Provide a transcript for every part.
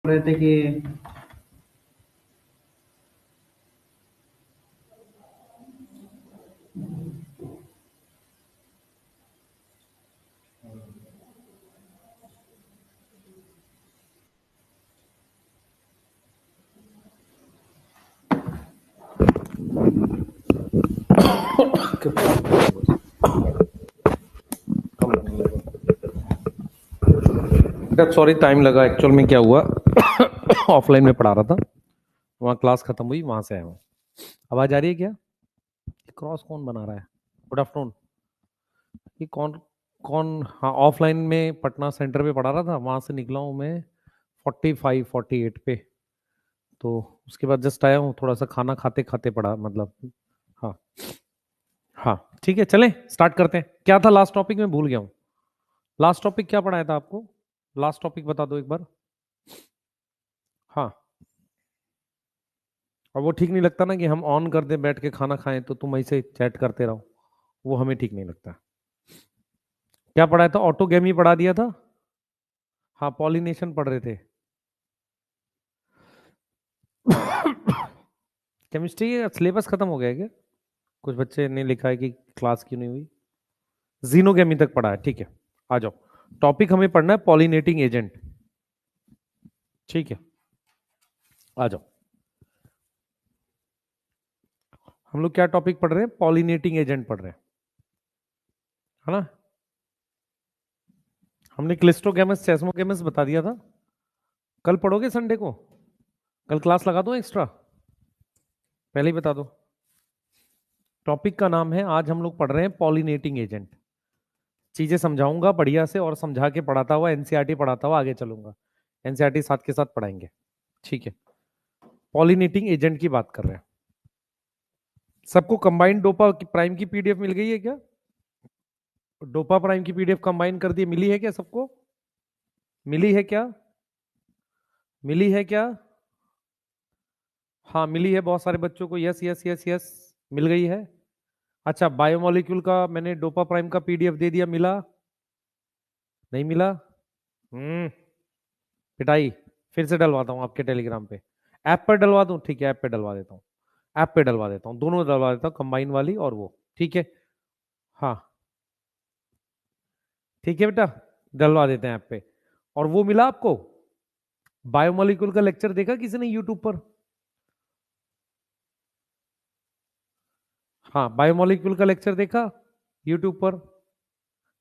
रहे थे कि सॉरी टाइम लगा। एक्चुअल में क्या हुआ, ऑफलाइन में पढ़ा रहा था, वहाँ क्लास खत्म हुई, वहां से आया हूँ। आवाज आ रही है क्या? क्रॉस कौन बना रहा है? Good afternoon. ये कौन कौन? हाँ, ऑफलाइन में पटना सेंटर पे पढ़ा रहा था, वहां से निकला हूँ मैं 45-48 पे। तो उसके बाद जस्ट आया हूँ, थोड़ा सा खाना खाते खाते पढ़ा, मतलब। हाँ। हाँ, ठीक है, चलें स्टार्ट करते हैं। क्या था लास्ट टॉपिक में? भूल गया हूँ। लास्ट टॉपिक क्या पढ़ाया था आपको? लास्ट टॉपिक बता दो एक बार। हाँ। और वो ठीक नहीं लगता ना कि हम ऑन कर दें, बैठ के खाना खाएं तो तुम ऐसे चैट करते रहो, वो हमें ठीक नहीं लगता। क्या पढ़ाया था? ऑटोगेमी पढ़ा दिया था। हाँ, पॉलिनेशन पढ़ रहे थे। केमिस्ट्री का सिलेबस खत्म हो गया है क्या? कुछ बच्चे ने लिखा है कि क्लास क्यों नहीं हुई। जीनोगेमी तक पढ़ा है, ठीक है। आ जाओ, टॉपिक हमें पढ़ना है पॉलिनेटिंग एजेंट। ठीक है, आ जाओ। हम लोग क्या टॉपिक पढ़ रहे हैं? पॉलिनेटिंग एजेंट पढ़ रहे हैं, है ना। हमने क्लिस्टोगेमस सेस्मोगेमस बता दिया था। कल पढ़ोगे संडे को? कल क्लास लगा दो एक्स्ट्रा, पहले ही बता दो। टॉपिक का नाम है, आज हम लोग पढ़ रहे हैं पॉलिनेटिंग एजेंट। चीजें समझाऊंगा बढ़िया से, और समझा के पढ़ाता हुआ, एनसीईआरटी पढ़ाता हुआ आगे चलूंगा। एनसीईआरटी साथ के साथ पढ़ाएंगे, ठीक है। पॉलिनेटिंग एजेंट की बात कर रहे हैं। सबको कंबाइंड डोपा प्राइम की पीडीएफ मिल गई है क्या? डोपा प्राइम की पीडीएफ कंबाइन कर दी, मिली है क्या सबको? मिली है क्या? मिली है क्या? हाँ, मिली है बहुत सारे बच्चों को। यस यस यस यस, मिल गई है। अच्छा, बायोमोलिक्यूल का मैंने डोपा प्राइम का पीडीएफ दे दिया, मिला? नहीं मिला? पिटाई। फिर से डलवाता हूँ आपके टेलीग्राम पे। ऐप पर डलवा दूँ? ठीक है, ऐप पे डलवा देता हूँ। ऐप पे डलवा देता हूँ, दोनों डलवा देता हूँ, कंबाइन वाली और वो, ठीक है। हाँ, ठीक है बेटा, डलवा देते हैं ऐप पे। और वो मिला आपको? बायोमोलिक्यूल का लेक्चर देखा किसी ने यूट्यूब पर? हाँ, बायोमोलिक्यूल का लेक्चर देखा यूट्यूब पर?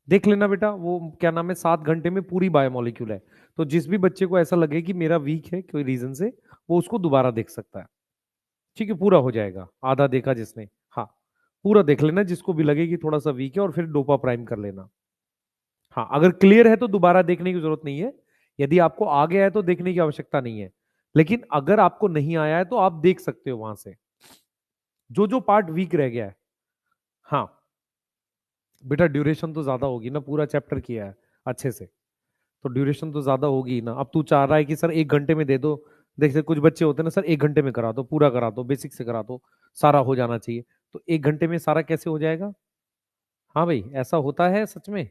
देख लेना बेटा, वो क्या नाम है, 7 घंटे में पूरी बायोमोलिक्यूल है। तो जिस भी बच्चे को ऐसा लगे कि मेरा वीक है कोई रीजन से, वो उसको दोबारा देख सकता है, ठीक है। पूरा हो जाएगा, आधा देखा जिसने। हाँ, पूरा देख लेना जिसको भी लगे कि थोड़ा सा वीक है, और फिर डोपा प्राइम कर लेना। हाँ, अगर क्लियर है तो दोबारा देखने की जरूरत नहीं है। यदि आपको आ गया है तो देखने की आवश्यकता नहीं है। लेकिन अगर आपको नहीं आया है तो आप देख सकते हो वहां से, जो जो पार्ट वीक रह गया है। हाँ बेटा, ड्यूरेशन तो ज्यादा होगी ना, पूरा चैप्टर किया है अच्छे से, तो ड्यूरेशन तो ज्यादा होगी ना। अब तू चाह रहा है कि सर 1 घंटे में दे दो। देख से कुछ बच्चे होते हैं ना, सर 1 घंटे में करा दो, पूरा करा दो, बेसिक से करा दो, सारा हो जाना चाहिए। तो 1 घंटे में सारा कैसे हो जाएगा? हाँ भाई, ऐसा होता है सच में।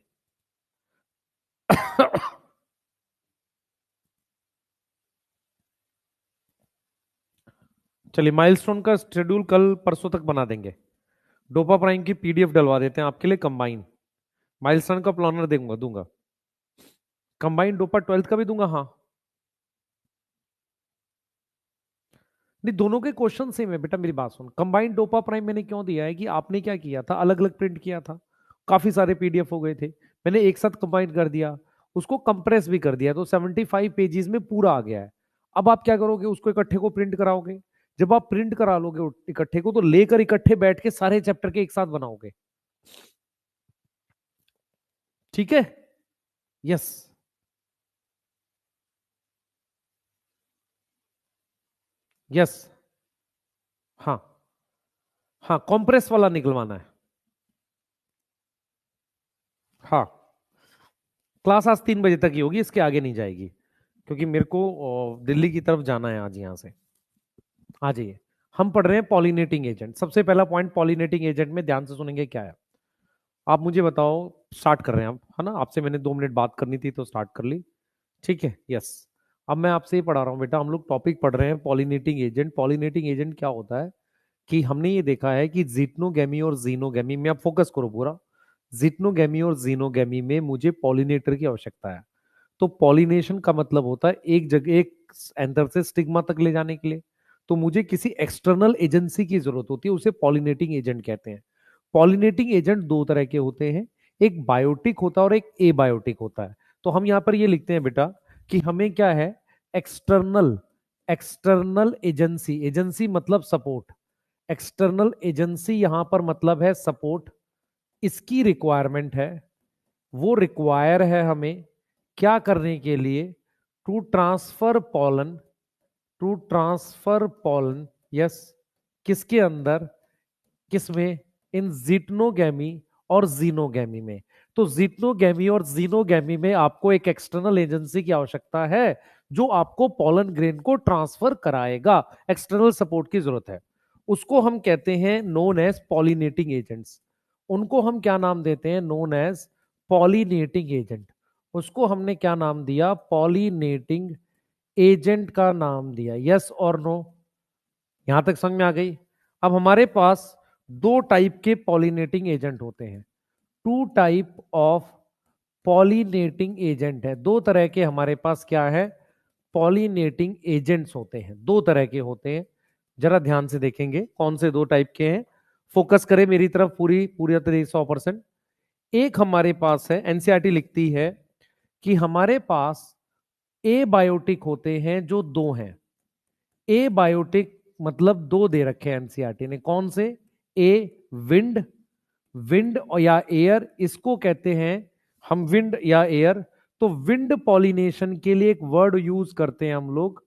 चलिए, माइलस्टोन का शेड्यूल कल परसों तक बना देंगे। डोपा प्राइम की पीडीएफ डलवा देते हैं आपके लिए कंबाइन। माइलस्टोन का प्लानर दूंगा दूंगा। कंबाइन डोपा 12th का भी दूंगा, हाँ। नहीं, दोनों के क्वेश्चन सेम है बेटा, मेरी बात सुन। कंबाइंड डोपा प्राइम मैंने क्यों दिया है कि आपने क्या किया था, अलग अलग प्रिंट किया था, काफी सारे पीडीएफ हो गए थे, मैंने एक साथ कंबाइन कर दिया, उसको कंप्रेस भी कर दिया, तो 75 पेजेस में पूरा आ गया है। अब आप क्या करोगे, उसको इकट्ठे को प्रिंट कराओगे। जब आप प्रिंट करा लोगे इकट्ठे को, तो लेकर इकट्ठे बैठ के सारे चैप्टर के एक साथ बनाओगे, ठीक है। यस। यस। हाँ। हाँ, कॉम्प्रेस वाला निकलवाना है। हाँ, क्लास आज 3 बजे तक ही होगी, इसके आगे नहीं जाएगी, क्योंकि मेरे को दिल्ली की तरफ जाना है आज यहाँ से। आ जाइए। हम पढ़ रहे हैं पॉलिनेटिंग एजेंट। सबसे पहला पॉइंट पॉलिनेटिंग एजेंट में ध्यान से सुनेंगे क्या है। आप मुझे बताओ, स्टार्ट कर रहे हैं आप, है ना, आपसे मैंने 2 मिनट बात करनी थी तो स्टार्ट कर ली, ठीक है। यस। अब मैं आपसे ये पढ़ा रहा हूँ बेटा, हम लोग टॉपिक पढ़ रहे हैं पॉलिनेटिंग एजेंट। पॉलिनेटिंग एजेंट क्या होता है कि हमने ये देखा है कि जिटनोगेमी और जीनोगेमी में, आप फोकस करो पूरा, जिटनोगेमी और जीनोगेमी में मुझे पॉलिनेटर की आवश्यकता है। तो पॉलिनेशन का मतलब होता है एक जगह, एक एंथर से स्टिग्मा तक ले जाने के लिए तो मुझे किसी एक्सटर्नल एजेंसी की जरूरत होती है, उसे पॉलिनेटिंग एजेंट कहते हैं। पॉलिनेटिंग एजेंट दो तरह के होते हैं, एक बायोटिक होता है और एक एबायोटिक होता है। तो हम यहां पर ये लिखते हैं बेटा कि हमें क्या है, एक्सटर्नल, एक्सटर्नल एजेंसी, एजेंसी मतलब सपोर्ट, एक्सटर्नल एजेंसी यहां पर मतलब है सपोर्ट, इसकी रिक्वायरमेंट है। वो रिक्वायर है हमें क्या करने के लिए, to transfer pollen, to transfer pollen, yes, किसके अंदर, किसमें, इन जिटनोगैमी और जीनोगैमी में। तो जिटनोगैमी और जीनोगैमी में आपको एक एक्सटर्नल एजेंसी की आवश्यकता है जो आपको पॉलन ग्रेन को ट्रांसफर कराएगा, एक्सटर्नल सपोर्ट की जरूरत है। उसको हम कहते हैं नोन एज पॉलिनेटिंग एजेंट्स। उनको हम क्या नाम देते हैं, नोन एज पॉलिनेटिंग एजेंट। उसको हमने क्या नाम दिया, पॉलिनेटिंग एजेंट का नाम दिया। यस और नो, यहां तक समझ में आ गई। अब हमारे पास दो टाइप के पॉलिनेटिंग एजेंट होते हैं, two type of pollinating agent है। दो तरह के हमारे पास क्या है, पॉलिनेटिंग एजेंट्स होते हैं, दो तरह के होते हैं। जरा ध्यान से देखेंगे कौन से दो टाइप के हैं, फोकस करें मेरी तरफ पूरी पूरी तरीके 100%। एक हमारे पास है, एनसीईआरटी लिखती है कि हमारे पास ए बायोटिक होते हैं जो दो हैं। ए बायोटिक मतलब दो दे रखे हैं एनसीईआरटी ने, कौन से, ए विंड, विंड या एयर, इसको कहते हैं हम विंड या एयर। तो विंड पॉलिनेशन के लिए एक वर्ड यूज करते हैं हम लोग,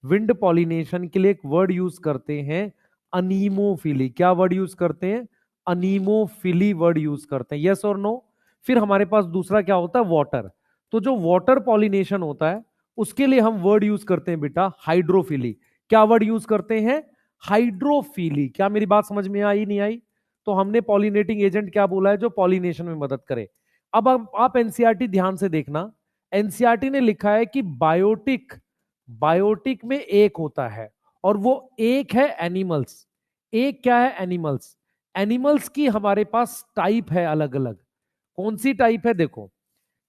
विंड पॉलिनेशन के लिए एक वर्ड यूज करते हैं अनीमोफिली। क्या वर्ड यूज करते हैं, अनीमोफिली वर्ड यूज करते हैं। यस और नो। फिर हमारे पास दूसरा क्या होता है, वाटर। तो जो वाटर पॉलिनेशन होता है उसके लिए हम वर्ड यूज करते हैं बेटा हाइड्रोफिली। क्या वर्ड यूज करते हैं, हाइड्रोफिली। क्या मेरी बात समझ में आई नहीं आई। तो हमने पॉलिनेटिंग एजेंट क्या बोला है, जो पॉलिनेशन में मदद करे। अब आप एनसीईआरटी ध्यान से देखना, एनसीईआरटी ने लिखा है कि बायोटिक, बायोटिक में एक होता है और वो एक है एनिमल्स। एक क्या है, एनिमल्स। एनिमल्स की हमारे पास टाइप है अलग अलग। कौन सी टाइप है, देखो,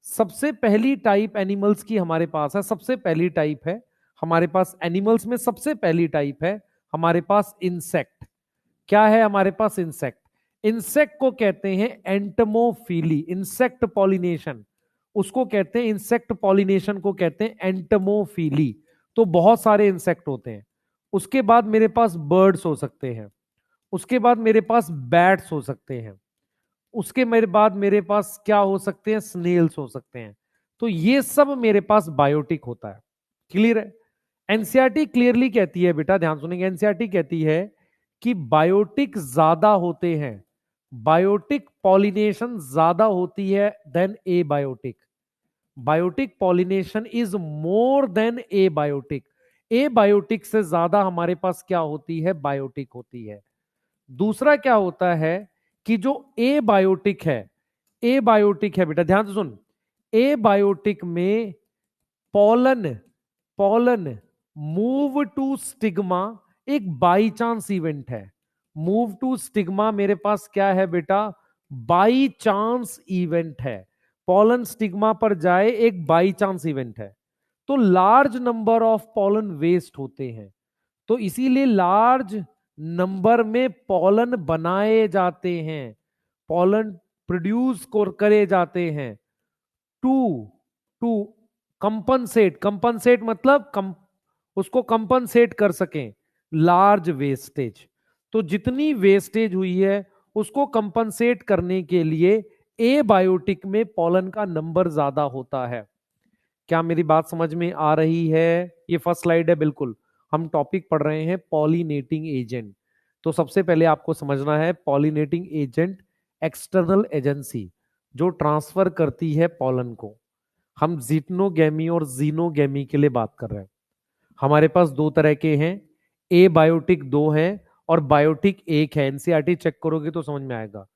सबसे पहली टाइप एनिमल्स की हमारे पास है, सबसे पहली टाइप है हमारे पास एनिमल्स में, सबसे पहली टाइप है हमारे पास इंसेक्ट। क्या है हमारे पास, इंसेक्ट। इंसेक्ट को कहते हैं एंटमोफिली, इंसेक्ट पॉलिनेशन उसको कहते हैं, इंसेक्ट पॉलिनेशन को कहते हैं एंटमोफिली। तो बहुत सारे इंसेक्ट होते हैं। उसके बाद मेरे पास बर्ड्स हो सकते हैं, उसके बाद मेरे पास बैट्स हो सकते हैं, उसके मेरे बाद मेरे पास क्या हो सकते हैं, स्नेल्स हो सकते हैं। तो ये सब मेरे पास बायोटिक होता है। क्लियर है। एनसीईआरटी क्लियरली कहती है बेटा, ध्यान सुनेंगे, एनसीईआरटी कहती है कि बायोटिक ज्यादा होते हैं, बायोटिक पॉलिनेशन ज्यादा होती है than a biotic. Biotic pollination is more than a biotic. A biotic से ज्यादा हमारे पास क्या होती है, बायोटिक होती है। दूसरा क्या होता है कि जो ए बायोटिक है, ए बायोटिक है बेटा, ध्यान से सुन, ए बायोटिक में pollen, pollen move to stigma एक बाई चांस इवेंट है। मूव टू स्टिग्मा मेरे पास क्या है बेटा, बाई चांस इवेंट है। पॉलन स्टिग्मा पर जाए एक बाई चांस इवेंट है। तो large number of pollen waste होते हैं, तो इसीलिए लार्ज नंबर में पॉलन बनाए जाते हैं, पॉलन प्रोड्यूस करे जाते हैं टू, टू कंपनसेट, कंपनसेट मतलब उसको कंपनसेट कर सकें लार्ज वेस्टेज। तो जितनी वेस्टेज हुई है उसको कंपनसेट करने के लिए ए बायोटिक में पॉलन का नंबर ज्यादा होता है। क्या मेरी बात समझ में आ रही है। ये फर्स्ट स्लाइड है, बिल्कुल हम टॉपिक पढ़ रहे हैं पॉलिनेटिंग एजेंट। तो सबसे पहले आपको समझना है पॉलिनेटिंग एजेंट एक्सटर्नल एजेंसी जो ट्रांसफर करती है पॉलन को। हम जिटनोगेमी और जीनोगेमी के लिए बात कर रहे हैं। हमारे पास दो तरह के हैं, ए बायोटिक दो हैं और बायोटिक एक है। एनसीईआरटी चेक करोगे तो समझ में आएगा।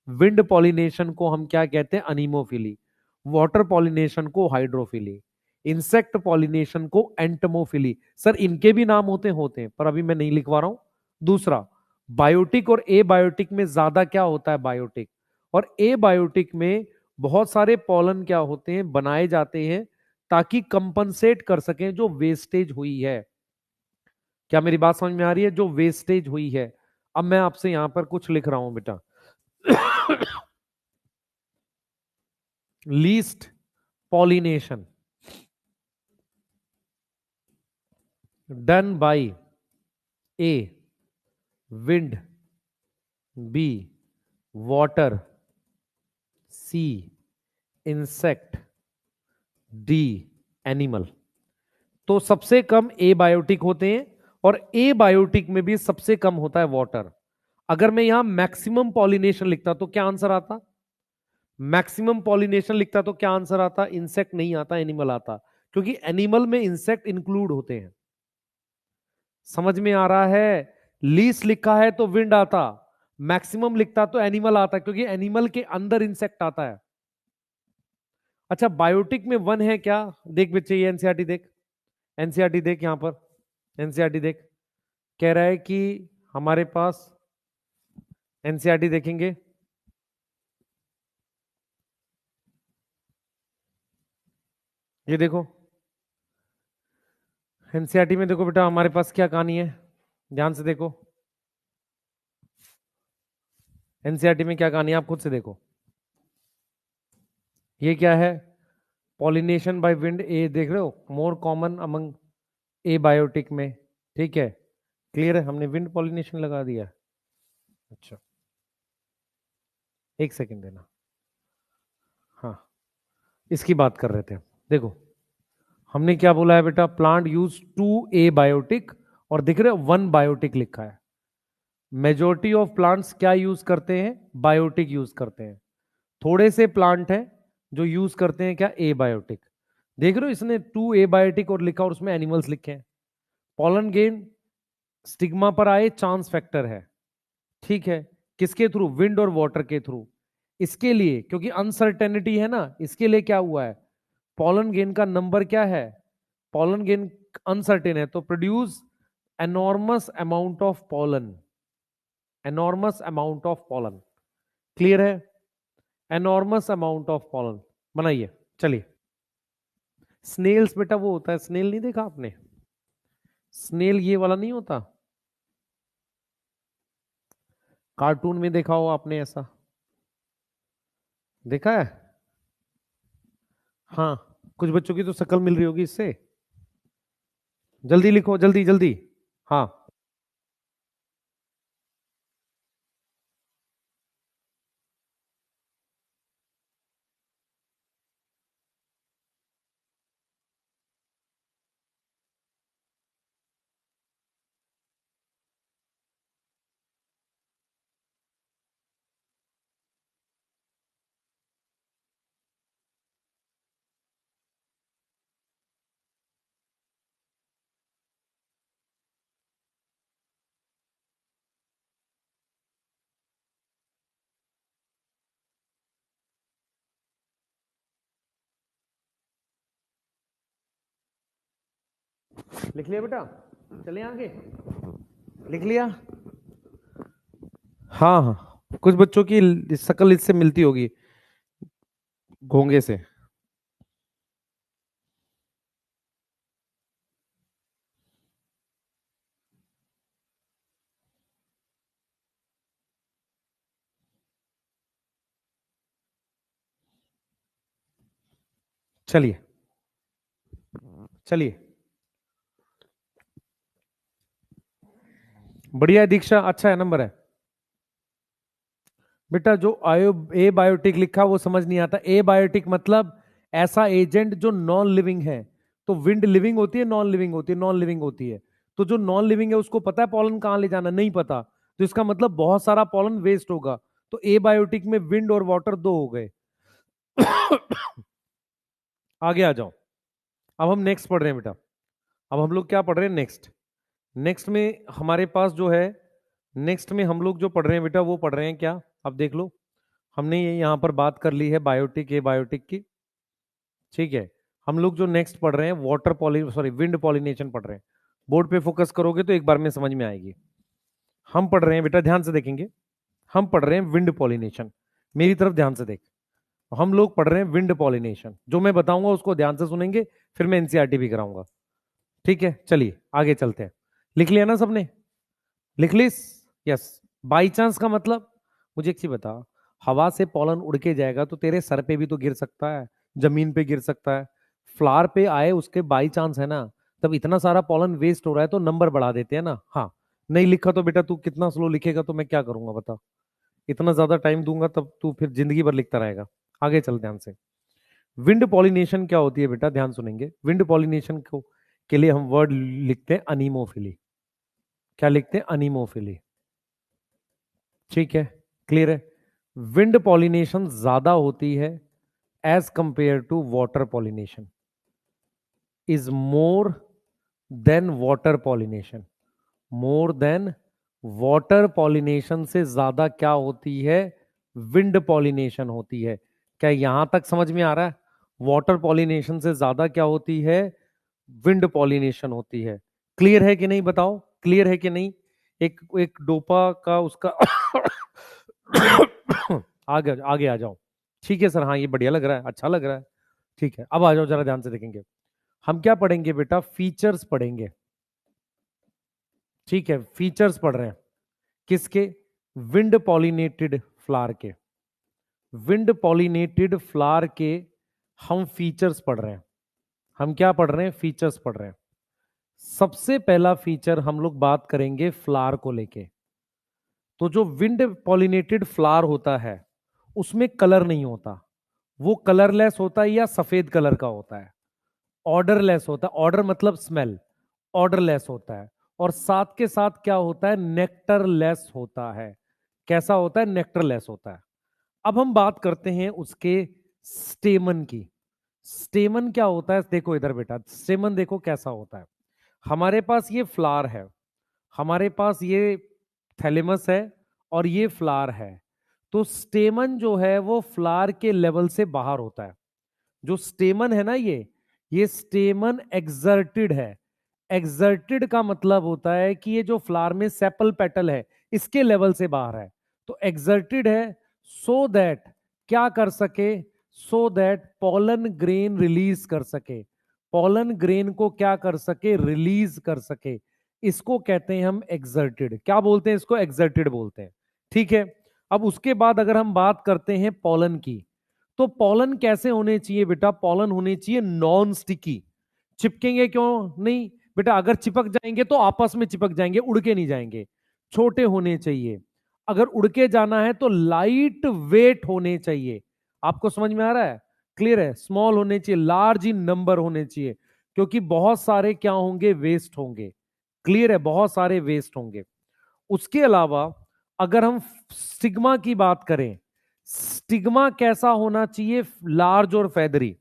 विंड पॉलिनेशन को हम क्या कहते हैं, अनीमोफिली। वाटर पॉलिनेशन को हाइड्रोफिली। इंसेक्ट पॉलिनेशन को एंटमोफिली, सर इनके भी नाम होते हैं पर अभी मैं नहीं लिखवा रहा हूं। दूसरा, बायोटिक और एबायोटिक में ज्यादा क्या होता है, बायोटिक, और एबायोटिक में बहुत सारे पॉलन क्या होते हैं, बनाए जाते हैं ताकि कंपनसेट कर सकें जो वेस्टेज हुई है। क्या मेरी बात समझ में आ रही है, जो वेस्टेज हुई है। अब मैं आपसे यहां पर कुछ लिख रहा हूं बेटा। Least pollination done by A wind, B water, C insect, D animal. तो सबसे कम एबायोटिक होते हैं और एबायोटिक में भी सबसे कम होता है वाटर। अगर मैं यहां मैक्सिमम पॉलिनेशन लिखता तो क्या आंसर आता, मैक्सिमम पॉलिनेशन लिखता तो क्या आंसर आता, इंसेक्ट नहीं आता, एनिमल आता, क्योंकि एनिमल में इंसेक्ट इंक्लूड होते हैं। समझ में आ रहा है, लीस्ट लिखा है तो विंड आता, मैक्सिमम लिखता तो एनिमल आता, क्योंकि एनिमल के अंदर इंसेक्ट आता है। अच्छा बायोटिक में वन है क्या, देख बच्चे ये एनसीईआरटी देख, एनसीईआरटी देख यहां पर, एनसीईआरटी देख, कह रहा है कि हमारे पास, एनसीईआरटी देखेंगे, ये देखो एनसीईआरटी में देखो बेटा हमारे पास क्या कहानी है, ध्यान से देखो एनसीईआरटी में क्या कहानी है, आप खुद से देखो। ये क्या है, पॉलिनेशन बाय विंड, ए देख रहे हो, मोर कॉमन अमंग ए बायोटिक में, ठीक है, क्लियर है, हमने विंड पॉलिनेशन लगा दिया। अच्छा एक सेकंड देना, हाँ इसकी बात कर रहे थे। देखो हमने क्या बोला है बेटा, plant use to a biotic, और दिख रहे वन बायोटिक लिखा है। मेजोरिटी ऑफ प्लांट्स क्या यूज करते हैं, बायोटिक यूज करते हैं। थोड़े से प्लांट हैं जो यूज करते हैं क्या, ए बायोटिक। देख रहे हो इसने टू ए बायोटिक और लिखा और उसमें एनिमल्स लिखे हैं। पॉलन गेन स्टिग्मा पर आए चांस फैक्टर है, ठीक है, किसके थ्रू, विंड और वाटर के थ्रू। इसके लिए क्योंकि अनसर्टेनिटी है ना, इसके लिए क्या हुआ है, पॉलन गेन का नंबर क्या है, पॉलन गेन अनसर्टेन है तो produce enormous amount of pollen, enormous amount of pollen, clear है, एनॉर्मस अमाउंट ऑफ पॉलन बनाइए। चलिए स्नेल्स बेटा वो होता है, स्नेल नहीं देखा आपने, स्नेल ये वाला नहीं होता, कार्टून में देखा हो आपने ऐसा, देखा है, हाँ कुछ बच्चों की तो शक्ल मिल रही होगी इससे, जल्दी लिखो जल्दी जल्दी, हाँ लिख लिया बेटा, चले आगे, लिख लिया, हाँ हाँ कुछ बच्चों की शक्ल इससे मिलती होगी, घोंगे से। चलिए चलिए, बढ़िया है दीक्षा, अच्छा है नंबर है बेटा। जो आयो ए बायोटिक लिखा वो समझ नहीं आता, ए बायोटिक मतलब ऐसा एजेंट जो नॉन लिविंग है। तो विंड लिविंग होती है, नॉन लिविंग होती है, नॉन लिविंग होती है। तो जो नॉन लिविंग है उसको पता है पॉलन कहां ले जाना, नहीं पता, तो इसका मतलब बहुत सारा पॉलन वेस्ट होगा। तो ए बायोटिक में विंड और वाटर दो हो गए। आगे आ जाओ, अब हम नेक्स्ट पढ़ रहे हैं बेटा, अब हम लोग क्या पढ़ रहे हैं, नेक्स्ट, नेक्स्ट में हमारे पास जो है, नेक्स्ट में हम लोग जो पढ़ रहे हैं बेटा वो पढ़ रहे हैं क्या, अब देख लो, हमने ये यहां पर बात कर ली है बायोटिक ए बायोटिक की, ठीक है। हम लोग जो नेक्स्ट पढ़ रहे हैं विंड पॉलिनेशन पढ़ रहे हैं। बोर्ड पे फोकस करोगे तो एक बार में समझ में आएगी। हम पढ़ रहे हैं बेटा, ध्यान से देखेंगे, हम पढ़ रहे हैं विंड पॉलिनेशन। मेरी तरफ ध्यान से देख। हम लोग पढ़ रहे हैं विंड पॉलिनेशन। जो मैं बताऊंगा उसको ध्यान से सुनेंगे, फिर मैं एनसीईआरटी भी कराऊंगा। ठीक है, चलिए आगे चलते हैं। लिख लिया ना सबने? लिख लिस? यस। बाई चांस का मतलब, मुझे एक चीज बता, हवा से पॉलन उड़ के जाएगा तो तेरे सर पे भी तो गिर सकता है, जमीन पे गिर सकता है। फ्लावर पे आए उसके बाई चांस है ना, तब इतना सारा पॉलन वेस्ट हो रहा है तो नंबर बढ़ा देते हैं ना। हाँ, नहीं लिखा तो बेटा तू कितना स्लो लिखेगा तो मैं क्या करूंगा बता। इतना ज्यादा टाइम दूंगा तब तू फिर जिंदगी भर लिखता रहेगा। आगे चल ध्यान से। विंड पॉलिनेशन क्या होती है बेटा, ध्यान सुनेंगे। विंड पॉलिनेशन को के लिए हम वर्ड लिखते हैं अनीमोफिली। क्या लिखते हैं? अनीमोफिली। ठीक है, क्लियर है। विंड पॉलिनेशन ज्यादा होती है as compare to water pollination, is more than water pollination. More than water pollination से ज्यादा क्या होती है? विंड पॉलिनेशन होती है। क्या यहां तक समझ में आ रहा है? वाटर पॉलिनेशन से ज्यादा क्या होती है? विंड पॉलिनेशन होती है। क्लियर है कि नहीं बताओ, क्लियर है कि नहीं? एक एक डोपा का उसका आगे आगे आ जाओ। ठीक है सर, हाँ ये बढ़िया लग रहा है, अच्छा लग रहा है। ठीक है, अब आ जाओ जरा ध्यान से देखेंगे। हम क्या पढ़ेंगे बेटा? फीचर्स पढ़ेंगे। ठीक है, फीचर्स पढ़ रहे हैं किसके? विंड पॉलिनेटेड फ्लावर के। विंड पॉलिनेटेड फ्लावर के हम फीचर्स पढ़ रहे हैं। हम क्या पढ़ रहे हैं? फीचर्स पढ़ रहे हैं। सबसे पहला फीचर हम लोग बात करेंगे फ्लावर को लेके। तो जो विंड पॉलिनेटेड फ्लावर होता है उसमें कलर नहीं होता, वो कलरलेस होता है या सफेद कलर का होता है। ऑर्डरलेस होता है, ऑर्डर मतलब स्मेल, ऑर्डरलेस होता है। और साथ के साथ क्या होता है? नेक्टरलेस होता है। कैसा होता है? नेक्टरलेस होता है। अब हम बात करते हैं उसके स्टेमन की। स्टेमन क्या होता है? देखो इधर बेटा, स्टेमन देखो कैसा होता है। हमारे पास ये फ्लावर है, हमारे पास ये थैलेमस है और ये फ्लावर है। तो स्टेमन जो है वो फ्लावर के लेवल से बाहर होता है। जो स्टेमन है ना, ये स्टेमन एक्सर्टेड है। एक्सर्टेड का मतलब होता है कि ये जो फ्लावर में सेपल पेटल है इसके लेवल से बाहर है। तो एक्सर्टेड है सो दैट क्या कर सके? So that pollen grain release कर सके। पॉलन ग्रेन को क्या कर सके? रिलीज कर सके। इसको कहते हैं हम एक्सर्टेड। क्या बोलते हैं इसको? एक्सर्टेड बोलते हैं। ठीक है, अब उसके बाद अगर हम बात करते हैं पॉलन की, तो पॉलन कैसे होने चाहिए बेटा? पॉलन होने चाहिए नॉन स्टिकी। चिपकेंगे क्यों नहीं बेटा? अगर चिपक जाएंगे तो आपस में चिपक जाएंगे, उड़ के नहीं जाएंगे। छोटे होने चाहिए। अगर उड़ के जाना है तो लाइट वेट होने चाहिए। आपको समझ में आ रहा है? क्लियर है? स्मॉल होने चाहिए, लार्ज इन नंबर होने चाहिए, क्योंकि बहुत सारे क्या होंगे? वेस्ट होंगे। क्लियर है? बहुत सारे वेस्ट होंगे। उसके अलावा अगर हम स्टिग्मा की बात करें, स्टिग्मा कैसा होना चाहिए? लार्ज और फेदरी।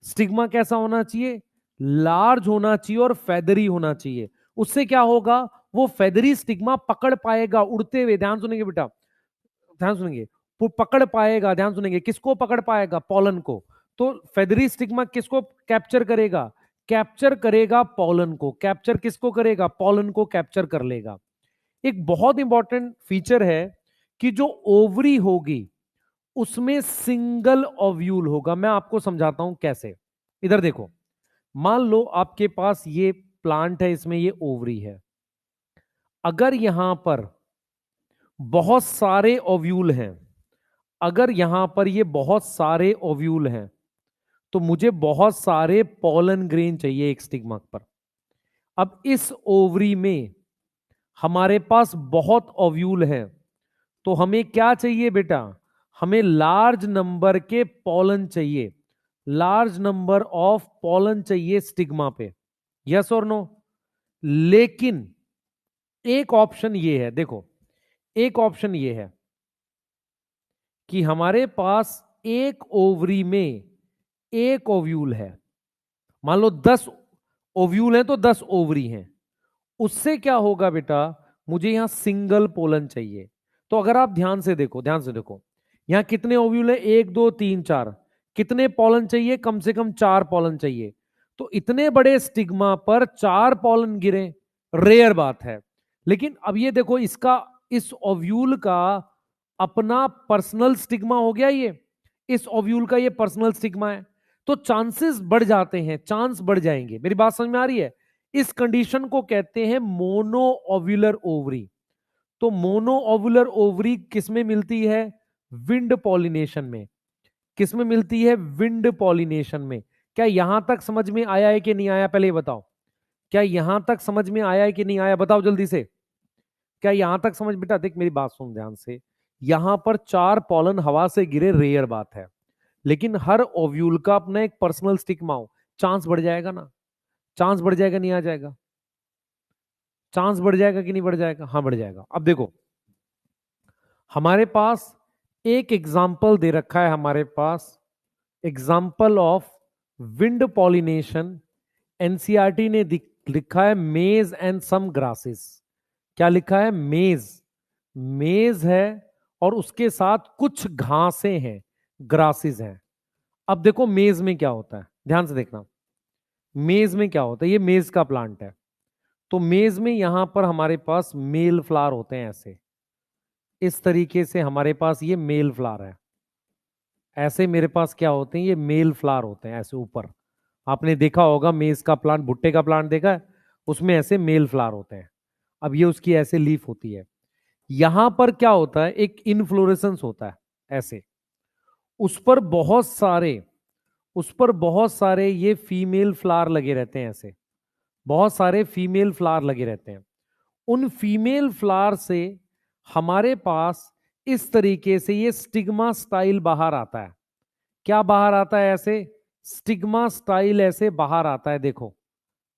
स्टिग्मा कैसा होना चाहिए? लार्ज होना चाहिए और फेदरी होना चाहिए। उससे क्या होगा? वो फेदरी स्टिग्मा पकड़ पाएगा उड़ते हुए। ध्यान सुनेंगे बेटा, ध्यान सुनेंगे। वो पकड़ पाएगा, ध्यान सुनेंगे, किसको पकड़ पाएगा? पॉलन को। तो फेदरी स्टिग्मा किसको कैप्चर करेगा? कैप्चर करेगा पॉलन को। कैप्चर किसको करेगा? पॉलन को कैप्चर कर लेगा। एक बहुत इंपॉर्टेंट फीचर है कि जो ओवरी होगी उसमें सिंगल ओव्यूल होगा। मैं आपको समझाता हूं कैसे। इधर देखो, मान लो आपके पास ये प्लांट है, इसमें ये ओवरी है। अगर यहां पर बहुत सारे ओव्यूल हैं, अगर यहां पर ये बहुत सारे ओव्यूल हैं, तो मुझे बहुत सारे पॉलन ग्रेन चाहिए एक स्टिग्मा पर। अब इस ओवरी में हमारे पास बहुत ओव्यूल हैं, तो हमें क्या चाहिए बेटा? हमें लार्ज नंबर के पॉलन चाहिए। लार्ज नंबर ऑफ पॉलन चाहिए स्टिग्मा पे। यस और नो? लेकिन एक ऑप्शन ये है, देखो, एक ऑप्शन ये है कि हमारे पास एक ओवरी में एक ओव्यूल है। मान लो 10 ओव्यूल हैं तो 10 ओवरी हैं। उससे क्या होगा बेटा? मुझे यहां सिंगल पोलन चाहिए। तो अगर आप ध्यान से देखो, ध्यान से देखो, यहां कितने ओव्यूल है? 1 2 3 4। कितने पॉलन चाहिए? कम से कम 4 पॉलन चाहिए। तो इतने बड़े स्टिग्मा पर 4 पॉलन गिरे, रेयर बात है। लेकिन अब ये देखो, इसका, इस ओव्यूल का अपना पर्सनल स्टिग्मा हो गया, ये इस ओव्यूल का ये पर्सनल स्टिग्मा है, तो चांसेस बढ़ जाते हैं, चांस बढ़ जाएंगे। मेरी बात समझ में आ रही है? इस कंडीशन को कहते हैं मोनो ओव्यूलर ओवरी। तो मोनो ओव्यूलर ओवरी किसमें मिलती है? विंड पॉलिनेशन में। किसमें मिलती है? विंड पॉलिनेशन में। क्या यहां तक समझ में आया है कि नहीं आया? पहले ये बताओ, क्या यहां तक समझ में आया है कि नहीं आया? बताओ जल्दी से। क्या यहां तक समझ? बेटा देख, मेरी बात सुन ध्यान से। यहां पर 4 पॉलन हवा से गिरे, रेयर बात है। लेकिन हर ओव्यूल का अपना एक पर्सनल स्टिग्मा हो, चांस बढ़ जाएगा ना? चांस बढ़ जाएगा, नहीं आ जाएगा? चांस बढ़ जाएगा कि नहीं बढ़ जाएगा? हाँ बढ़ जाएगा। अब देखो, हमारे पास एक एग्जाम्पल दे रखा है, हमारे पास example of wind pollination. NCERT ने लिखा है मेज एंड सम ग्रासेस। क्या लिखा है? मेज, मेज है और उसके साथ कुछ घासें हैं, ग्रासेस हैं। अब देखो मेज में क्या होता है, ध्यान से देखना। मेज में क्या होता है? ये मेज का प्लांट है। तो मेज में यहां पर हमारे पास मेल फ्लावर होते हैं, ऐसे इस तरीके से हमारे पास ये मेल फ्लावर है। ऐसे मेरे पास क्या होते हैं? ये मेल फ्लावर होते हैं, ऐसे ऊपर। आपने देखा होगा मेज का प्लांट, भुट्टे का प्लांट देखा है, उसमें ऐसे मेल फ्लावर होते हैं। अब ये उसकी ऐसे लीफ होती है। यहां पर क्या होता है? एक इनफ्लोरेसेंस होता है ऐसे। उस पर बहुत सारे, उस पर बहुत सारे ये फीमेल फ्लावर लगे रहते हैं, ऐसे बहुत सारे फीमेल फ्लावर लगे रहते हैं। उन फीमेल फ्लावर से हमारे पास इस तरीके से ये स्टिग्मा स्टाइल बाहर आता है। क्या बाहर आता है? ऐसे स्टिग्मा स्टाइल ऐसे बाहर आता है, देखो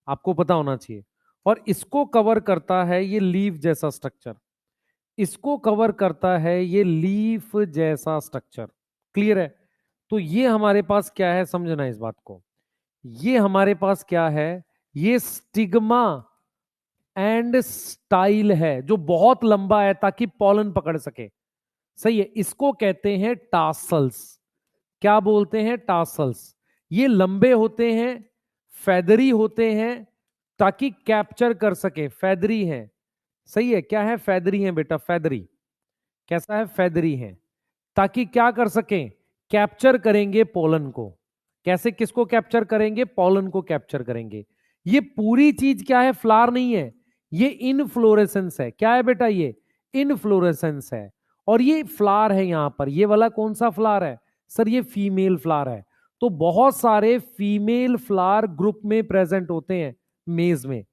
आपको पता होना चाहिए। और इसको कवर करता है ये लीफ जैसा स्ट्रक्चर, इसको कवर करता है ये लीफ जैसा स्ट्रक्चर। क्लियर है? तो ये हमारे पास क्या है, समझना इस बात को। ये हमारे पास क्या है? ये स्टिग्मा एंड स्टाइल है, जो बहुत लंबा है ताकि पॉलन पकड़ सके। सही है, इसको कहते हैं टासल्स। क्या बोलते हैं? टासल्स। ये लंबे होते हैं, फेदरी होते हैं, ताकि कैप्चर कर सके। फेदरी है, सही है। क्या है? फेदरी है बेटा, फेदरी। कैसा है? फेदरी है, ताकि क्या कर सकें? कैप्चर करेंगे पोलन को। कैसे? किसको कैप्चर करेंगे? पोलन को कैप्चर करेंगे। ये पूरी चीज क्या है? फ्लावर नहीं है, ये इनफ्लोरेसेंस है। क्या है बेटा? ये इनफ्लोरेसेंस है। और ये फ्लावर है यहां पर, ये वाला कौन सा फ्लावर है? सर ये फीमेल फ्लावर है। तो बहुत सारे फीमेल फ्लावर ग्रुप में प्रेजेंट होते हैं मेज में।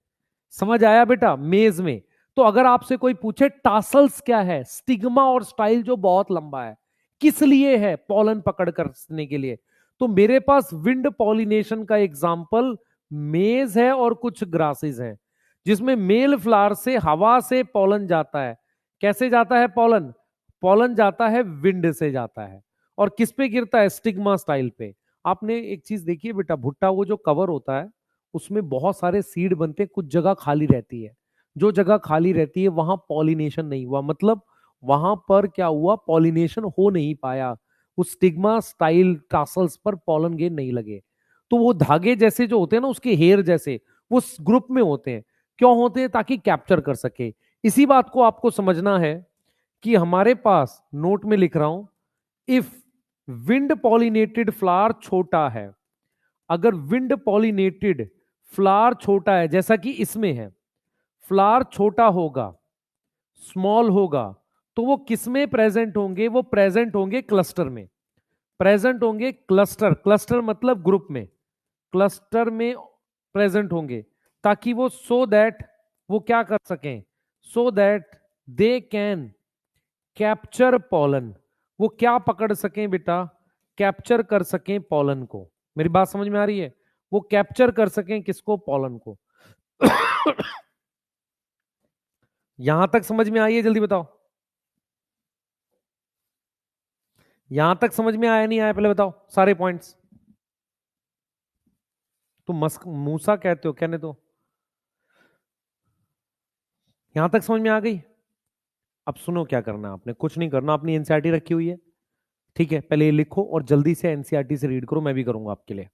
समझ आया बेटा? मेज में। तो अगर आपसे कोई पूछे टासल्स क्या है, स्टिग्मा और स्टाइल जो बहुत लंबा है, किस लिए है? पॉलन पकड़ करने के लिए। तो मेरे पास विंड पॉलिनेशन का एग्जाम्पल मेज है और कुछ ग्रासेस हैं, जिसमें मेल फ्लावर से हवा से पॉलन जाता है। कैसे जाता है पॉलन? पॉलन जाता है विंड से जाता है। और किस पे गिरता है? स्टिग्मा स्टाइल पे। आपने एक चीज देखी है बेटा, भुट्टा वो जो कवर होता है, उसमें बहुत सारे सीड बनते हैं, कुछ जगह खाली रहती है। जो जगह खाली रहती है वहां पॉलिनेशन नहीं हुआ, मतलब वहां पर क्या हुआ? पॉलिनेशन हो नहीं पाया। उस स्टिग्मा स्टाइल टासल्स पर पॉलन ग्रेन नहीं लगे। तो वो धागे जैसे जो होते हैं ना, उसके हेयर जैसे, वो ग्रुप में होते हैं। क्यों होते हैं? ताकि कैप्चर कर सके। इसी बात को आपको समझना है कि हमारे पास नोट में लिख रहा हूं, इफ विंड पॉलिनेटेड फ्लावर छोटा है, अगर विंड पॉलिनेटेड फ्लावर छोटा है, जैसा कि इसमें है, फ्लावर छोटा होगा, स्मॉल होगा, तो वो किस में प्रेजेंट होंगे? वो प्रेजेंट होंगे क्लस्टर में। प्रेजेंट होंगे क्लस्टर, क्लस्टर मतलब ग्रुप में, क्लस्टर में प्रेजेंट होंगे, ताकि वो सो दैट वो क्या कर सकें? So that they can capture pollen. वो क्या पकड़ सकें बेटा? कैप्चर कर सकें पॉलन को। मेरी बात समझ में आ रही है? वो कैप्चर कर सकें किसको? पॉलन को। यहां तक समझ में आई है? जल्दी बताओ, यहां तक समझ में आया नहीं आया? पहले बताओ सारे पॉइंट्स। तुम मस्क मूसा कहते हो, कहने दो। यहां तक समझ में आ गई? अब सुनो, क्या करना है आपने? कुछ नहीं करना, अपनी एनसीईआरटी रखी हुई है, ठीक है, पहले ये लिखो और जल्दी से एनसीईआरटी से रीड करो, मैं भी करूंगा आपके लिए।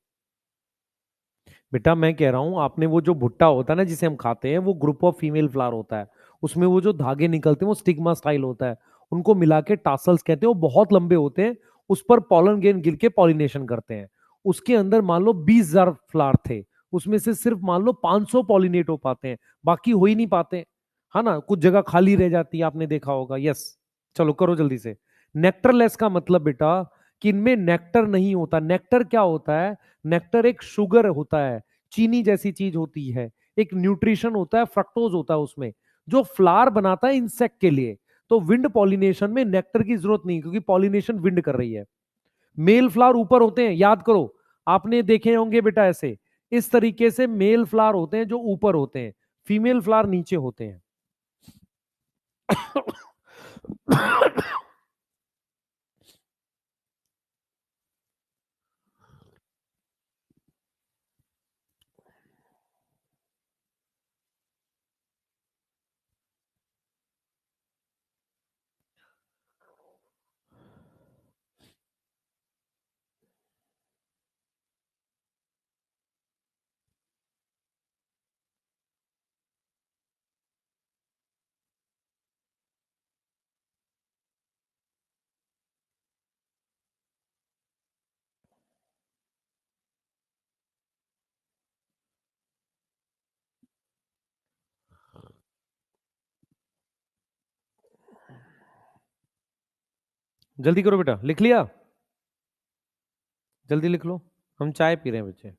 बेटा मैं कह रहा हूं, आपने वो जो भुट्टा होता है ना जिसे हम खाते हैं, वो ग्रुप ऑफ फीमेल फ्लावर होता है, उसमें वो जो धागे निकलते हैं वो स्टिग्मा स्टाइल होता है, उनको मिला के टासल्स कहते हैं, वो बहुत लंबे होते हैं, उस पर पॉलन ग्रेन गिर के पॉलिनेशन करते हैं। उसके अंदर मान लो 20,000 फ्लावर थे, उसमें से सिर्फ मान लो 500 पॉलिनेट हो पाते हैं, बाकी हो ही नहीं पाते, है ना, कुछ जगह खाली रह जाती है, आपने देखा होगा। यस, चलो करो जल्दी से। नेक्टरलेस का मतलब बेटा कि इनमें नेक्टर नहीं होता। नेक्टर क्या होता है? नेक्टर एक शुगर होता है, चीनी जैसी चीज होती है, एक न्यूट्रिशन होता है, फ्रक्टोज होता है उसमें, जो फ्लावर बनाता है इंसेक्ट के लिए। तो विंड पॉलिनेशन में नेक्टर की जरूरत नहीं, क्योंकि पॉलिनेशन विंड कर रही है। मेल फ्लावर ऊपर होते हैं, याद करो, आपने देखे होंगे बेटा ऐसे, इस तरीके से मेल फ्लावर होते हैं जो ऊपर होते हैं, फीमेल फ्लावर नीचे होते हैं। जल्दी करो बेटा, लिख लिया? जल्दी लिख लो, हम चाय पी रहे हैं बच्चे।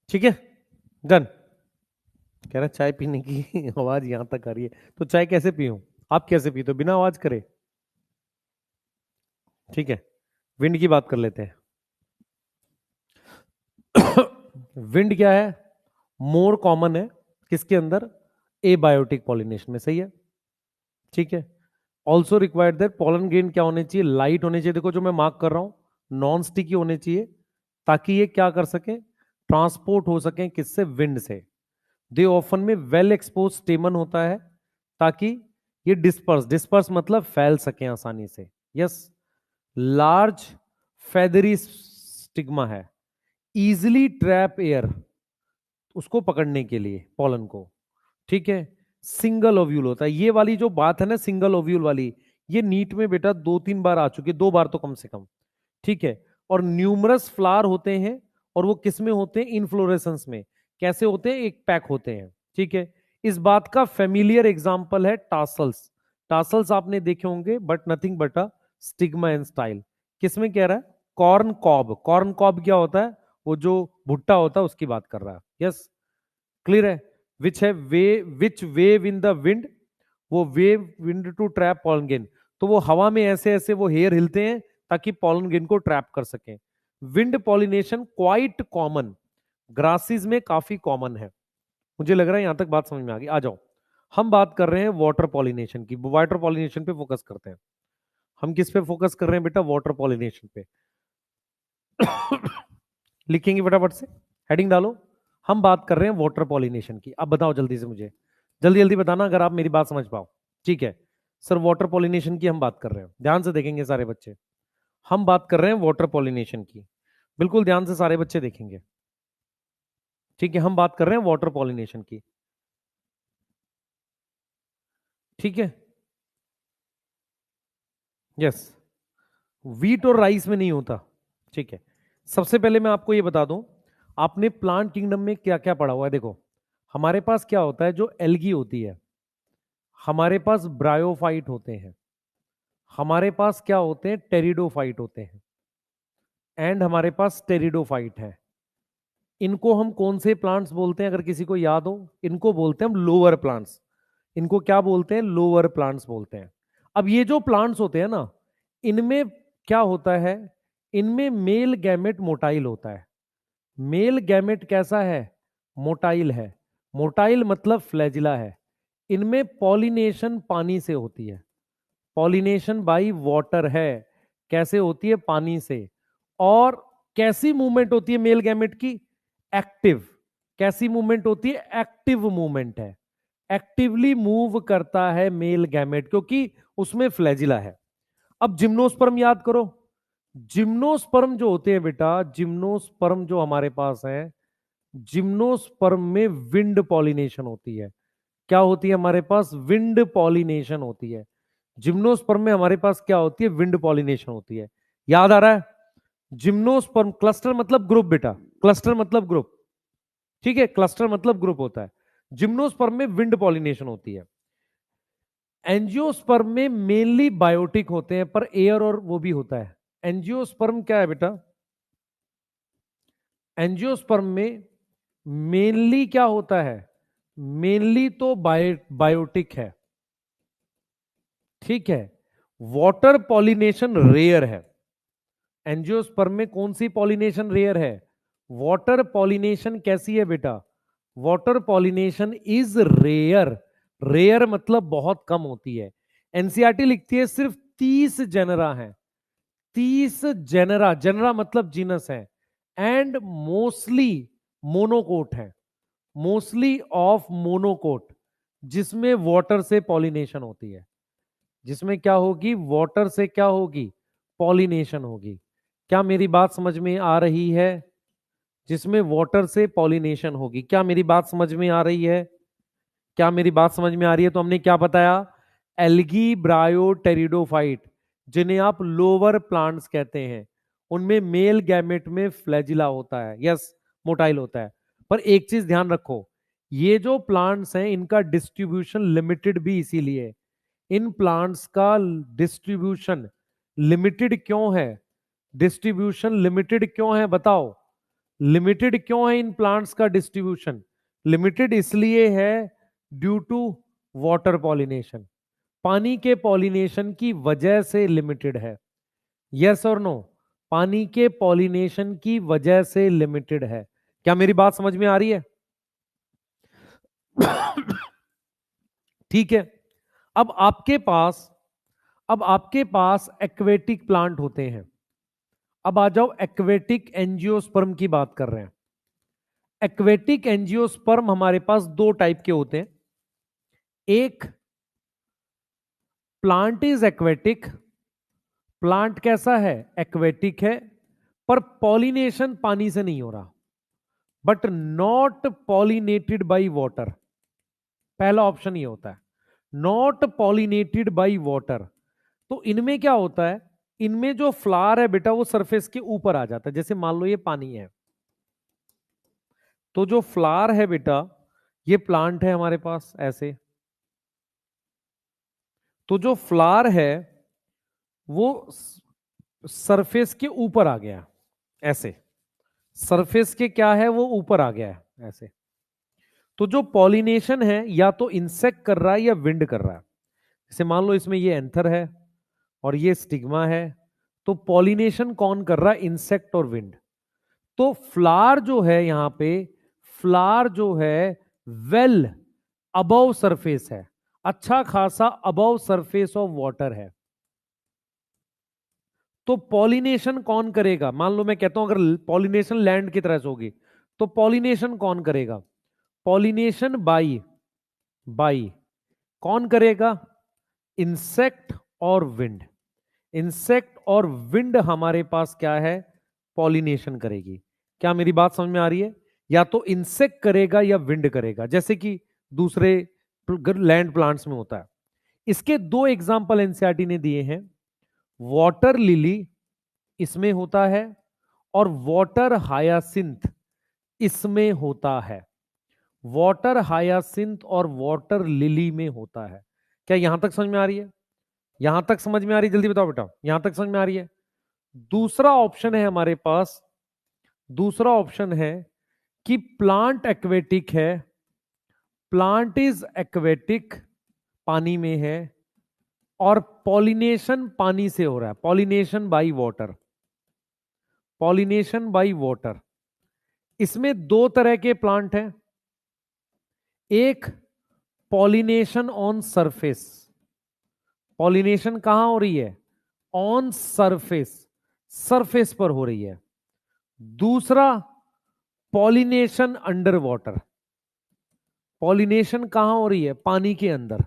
ठीक है, डन। कह रहा चाय पीने की आवाज यहां तक आ रही है, तो चाय कैसे पीऊं? आप कैसे पीते हो, बिना आवाज करे? ठीक है, विंड की बात कर लेते हैं। विंड क्या है? मोर कॉमन है किसके अंदर? एबायोटिक पॉलिनेशन में, सही है। ठीक है, also required that pollen grain क्या होने चाहिए? लाइट होने चाहिए। देखो जो मैं मार्क कर रहा हूं, नॉन स्टिकी होने चाहिए, ताकि ये क्या कर सके, ट्रांसपोर्ट हो सके किससे? विंड से। दे ऑफन में वेल एक्सपोज स्टेमन होता है, ताकि ये डिस्पर्स, डिस्पर्स मतलब फैल सके आसानी से। यस, लार्ज फेदरी स्टिग्मा है, इजिली ट्रैप एयर, उसको पकड़ने के लिए पॉलन को। ठीक है, सिंगल ओव्यूल होता है। ये वाली जो बात है ना, सिंगल ओव्यूल वाली, ये नीट में बेटा 2-3 बार आ चुकी है, 2 बार तो कम से कम। ठीक है, और न्यूमरस फ्लावर होते हैं, और वो किस में होते हैं? इनफ्लोरेसेंस में। कैसे होते हैं, एक पैक होते हैं, ठीक है। इस बात का फेमिलियर एग्जांपल है टासल्स। टासल्स आपने देखे होंगे, but nothing but a stigma and style. किसमें कह रहा है, कॉर्न कॉब। कॉर्न कॉब क्या होता है, वो जो भुट्टा होता है उसकी बात कर रहा है। यस, क्लियर है। विच है way, which wave in the wind, वो wave wind to trap pollen grain. तो वो हवा में ऐसे ऐसे वो हेयर हिलते हैं ताकि पॉलन ग्रेन को ट्रैप कर सकें। Wind pollination quite common, grasses में काफी कॉमन है। मुझे लग रहा है यहां तक बात समझ में आ गई। आ जाओ, हम बात कर रहे हैं वाटर पॉलिनेशन की। वाटर पॉलिनेशन पे फोकस करते हैं। हम किस पे फोकस कर रहे हैं बेटा, वाटर पॉलिनेशन पे। लिखेंगे फटाफट से, हेडिंग डालो। हम बात कर रहे हैं वाटर पॉलिनेशन की। अब बताओ जल्दी से, मुझे जल्दी जल्दी बताना अगर आप मेरी बात समझ पाओ, ठीक है। सर वाटर पॉलिनेशन की हम बात कर रहे हैं, ध्यान से देखेंगे सारे बच्चे। हम बात कर रहे हैं वाटर पॉलिनेशन की, बिल्कुल ध्यान से सारे बच्चे देखेंगे, ठीक है। हम बात कर रहे हैं वाटर पॉलिनेशन की, ठीक है। यस, वीट और राइस में नहीं होता, ठीक है। सबसे पहले मैं आपको ये बता दूं, आपने प्लांट किंगडम में क्या क्या पढ़ा हुआ है। देखो, हमारे पास क्या होता है, जो एल्गी होती है, हमारे पास ब्रायोफाइट होते हैं, हमारे पास क्या होते हैं, टेरिडोफाइट होते हैं, एंड हमारे पास टेरिडोफाइट है। इनको हम कौन से प्लांट्स बोलते हैं, अगर किसी को याद हो? इनको बोलते हैं हम लोअर प्लांट्स। इनको क्या बोलते हैं, लोअर प्लांट्स बोलते हैं। अब ये जो प्लांट्स होते हैं ना, इनमें क्या होता है, इनमें मेल गैमेट मोटाइल होता है। मेल गैमेट कैसा है, मोटाइल है। मोटाइल मतलब फ्लैजिला है। इनमें पॉलिनेशन पानी से होती है, पॉलिनेशन बाय वाटर है। कैसे होती है, पानी से। और कैसी मूवमेंट होती है मेल गैमेट की, एक्टिव। कैसी मूवमेंट होती है, एक्टिव मूवमेंट है। एक्टिवली मूव करता है मेल गैमेट, क्योंकि उसमें फ्लैजिला है। अब जिम्नोस्पर्म याद करो। जिम्नोस्पर्म जो होते हैं बेटा, जिम्नोस्पर्म जो हमारे पास है, जिम्नोस्पर्म में विंड पॉलिनेशन होती है। क्या होती है हमारे पास, विंड पॉलिनेशन होती है। जिम्नोस्पर्म में हमारे पास क्या होती है, विंड पॉलिनेशन होती है। याद आ रहा है? जिम्नोस्पर्म, क्लस्टर मतलब ग्रुप बेटा, क्लस्टर मतलब ग्रुप, ठीक है। क्लस्टर मतलब ग्रुप होता है। जिम्नोस्पर्म में विंड पॉलिनेशन होती है। एंजियोस्पर्म में मेनली बायोटिक होते हैं, पर एयर और वो भी होता है। एंजियोस्पर्म क्या है बेटा, एंजियोस्पर्म में मेनली क्या होता है, मेनली तो बायोटिक है, ठीक है। वाटर पॉलिनेशन रेयर है। एंजियोस्पर्म में कौन सी पॉलिनेशन रेयर है, वाटर पॉलिनेशन। कैसी है बेटा, water pollination is rare. Rare मतलब बहुत कम होती है। एनसीईआरटी लिखती है सिर्फ 30 जेनरा हैं, 30 जेनरा, जेनरा मतलब जीनस है। एंड मोस्टली मोनोकोट है, मोस्टली ऑफ मोनोकोट, जिसमें वाटर से पॉलिनेशन होती है। जिसमें क्या होगी, वाटर से क्या होगी, पॉलिनेशन होगी। क्या मेरी बात समझ में आ रही है? जिसमें वाटर से पॉलिनेशन होगी। क्या मेरी बात समझ में आ रही है? क्या मेरी बात समझ में आ रही है? तो हमने क्या बताया, एल्गी, ब्रायो, टेरिडोफाइट, जिन्हें आप लोअर प्लांट्स कहते हैं, उनमें मेल गैमेट में फ्लैजिला होता है, यस, मोटाइल होता है। पर एक चीज ध्यान रखो, ये जो प्लांट्स हैं इनका डिस्ट्रीब्यूशन लिमिटेड भी इसीलिए है। इन प्लांट्स का डिस्ट्रीब्यूशन लिमिटेड क्यों है, डिस्ट्रीब्यूशन लिमिटेड क्यों है बताओ, लिमिटेड क्यों है इन प्लांट्स का डिस्ट्रीब्यूशन? लिमिटेड इसलिए है ड्यू टू वाटर पॉलिनेशन, पानी के पॉलिनेशन की वजह से लिमिटेड है। यस और नो, पानी के पॉलिनेशन की वजह से लिमिटेड है। क्या मेरी बात समझ में आ रही है? ठीक है। अब आपके पास अब आपके पास एक्वेटिक प्लांट होते हैं। अब आ जाओ, एक्वेटिक एंजियोस्पर्म की बात कर रहे हैं। एक्वेटिक एंजियोस्पर्म हमारे पास दो टाइप के होते हैं। एक, प्लांट इज एक्वेटिक, प्लांट कैसा है, एक्वेटिक है, पर पॉलिनेशन पानी से नहीं हो रहा, but not pollinated by water. पहला ऑप्शन ये होता है, नॉट पॉलिनेटेड बाई वाटर। तो इनमें क्या होता है, इनमें जो फ्लावर है बेटा वो सरफेस के ऊपर आ जाता है। जैसे मान लो ये पानी है, तो जो फ्लावर है बेटा, ये प्लांट है हमारे पास ऐसे। तो जो फ्लावर है वो सरफेस के ऊपर आ गया ऐसे, सरफेस के क्या है वो ऊपर आ गया है ऐसे। तो जो पॉलिनेशन है या तो इंसेक्ट कर रहा है या विंड कर रहा है। जैसे मान लो इसमें ये एंथर है और ये स्टिग्मा है, तो पॉलिनेशन कौन कर रहा है? इंसेक्ट और विंड। तो फ्लावर जो है यहां पे, फ्लावर जो है वेल अबव सरफेस है, अच्छा खासा अबव सरफेस ऑफ वाटर है। तो पॉलिनेशन कौन करेगा? मान लो मैं कहता हूं अगर पॉलिनेशन लैंड की तरह से होगी, तो पॉलिनेशन कौन करेगा? पॉलिनेशन बाई बाई कौन करेगा? इंसेक्ट और विंड। इंसेक्ट और विंड हमारे पास क्या है? पॉलिनेशन करेगी। क्या मेरी बात समझ में आ रही है? या तो इंसेक्ट करेगा या विंड करेगा, जैसे कि दूसरे लैंड प्लांट्स में होता है। इसके दो एग्जांपल एनसीईआरटी ने दिए हैं। वाटर लिली इसमें होता है और वाटर हायासिंथ इसमें होता है। वाटर हायासिंथ और वाटर लिली में होता है। क्या यहां तक समझ में आ रही है? यहां तक समझ में आ रही है? जल्दी बताओ बेटा, यहां तक समझ में आ रही है? दूसरा ऑप्शन है हमारे पास, दूसरा ऑप्शन है कि प्लांट एक्वेटिक है, प्लांट इज एक्वेटिक, पानी में है, और पॉलिनेशन पानी से हो रहा है, pollination by water, pollination by water. इसमें दो तरह के प्लांट हैं। एक पॉलिनेशन ऑन सरफेस, पॉलिनेशन कहां हो रही है? ऑन सरफेस, सरफेस पर हो रही है। दूसरा पॉलिनेशन अंडर वाटर, पॉलिनेशन कहां हो रही है? पानी के अंदर।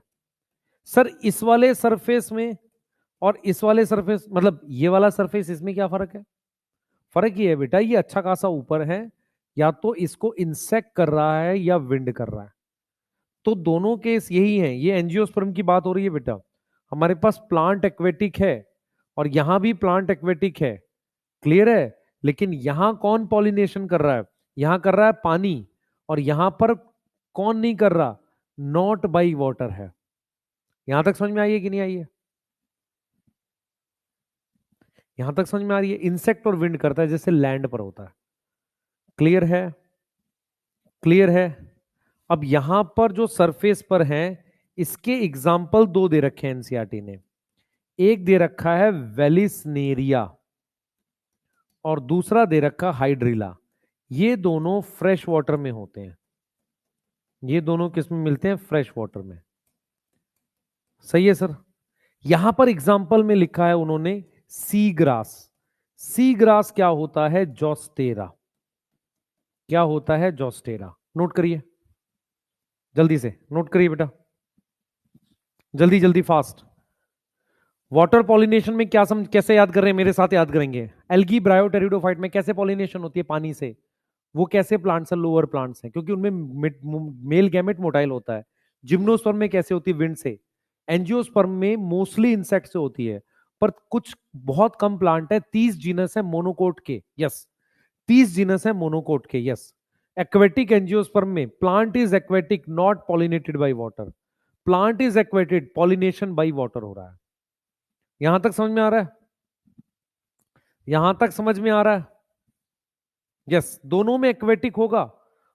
सर इस वाले सरफेस में और इस वाले सरफेस, मतलब ये वाला सरफेस, इसमें क्या फर्क है? फर्क ये है बेटा, ये अच्छा खासा ऊपर है, या तो इसको इंसेक्ट कर रहा है या विंड कर रहा है। तो दोनों केस यही है। ये एंजियोस्पर्म की बात हो रही है बेटा। हमारे पास प्लांट एक्वेटिक है और यहां भी प्लांट एक्वेटिक है, क्लियर है। लेकिन यहां कौन पॉलिनेशन कर रहा है? यहां कर रहा है पानी, और यहां पर कौन नहीं कर रहा? नॉट बाई वाटर है। यहां तक समझ में आई है कि नहीं आई है? यहां तक समझ में आ रही है? इंसेक्ट और विंड करता है जैसे लैंड पर होता है। क्लियर है? क्लियर है। अब यहां पर जो सरफेस पर है, इसके एग्जाम्पल दो दे रखे हैं एनसीईआरटी ने। एक दे रखा है वेलिसनेरिया और दूसरा दे रखा हाइड्रिला। ये दोनों फ्रेश वाटर में होते हैं। ये दोनों किस में मिलते हैं? फ्रेश वाटर में। सही है सर। यहां पर एग्जाम्पल में लिखा है उन्होंने सी ग्रास। सी ग्रास क्या होता है? जॉस्टेरा। क्या होता है? जॉस्टेरा। नोट करिए, जल्दी से नोट करिए बेटा, जल्दी जल्दी फास्ट। वाटर पॉलिनेशन में क्या कैसे याद कर रहे हैं? मेरे साथ याद करेंगे। एल्गी ब्रायोटेरिडोफाइट में कैसे पॉलिनेशन होती है? पानी से। वो कैसे प्लांट्स हैं? लोअर प्लांट्स हैं, क्योंकि उनमें मेल गैमेट मोटाइल होता है। जिम्नोस्पर्म में कैसे होती है? विंड से। एंजियोस्पर्म में मोस्टली इंसेक्ट से होती है, पर कुछ बहुत कम प्लांट है, 30 जीनस है मोनोकोट के, यस, 30 जीनस है मोनोकोट के, यस। एक्वेटिक एंजियोस्पर्म में plant is aquatic, not pollinated by water. Plant is aquated, pollination by water हो रहा है। यहां तक समझ में आ रहा है? यहां तक समझ में आ रहा है? यस, दोनों में एक्वेटिक होगा।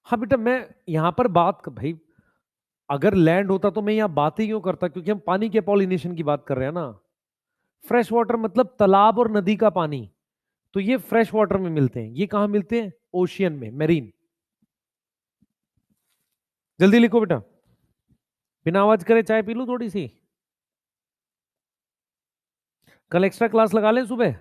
हाँ बेटा, मैं यहां पर भाई अगर लैंड होता तो मैं यहां बात ही क्यों करता, क्योंकि हम पानी के पॉलिनेशन की बात कर रहे हैं ना। फ्रेश वाटर मतलब तालाब और नदी का पानी, तो ये फ्रेश वाटर में मिलते हैं। ये कहां मिलते हैं? ओशियन में, मेरीन। जल्दी लिखो बेटा, बिना आवाज करे चाय पी लूं थोड़ी सी। कल एक्स्ट्रा क्लास लगा लें सुबह?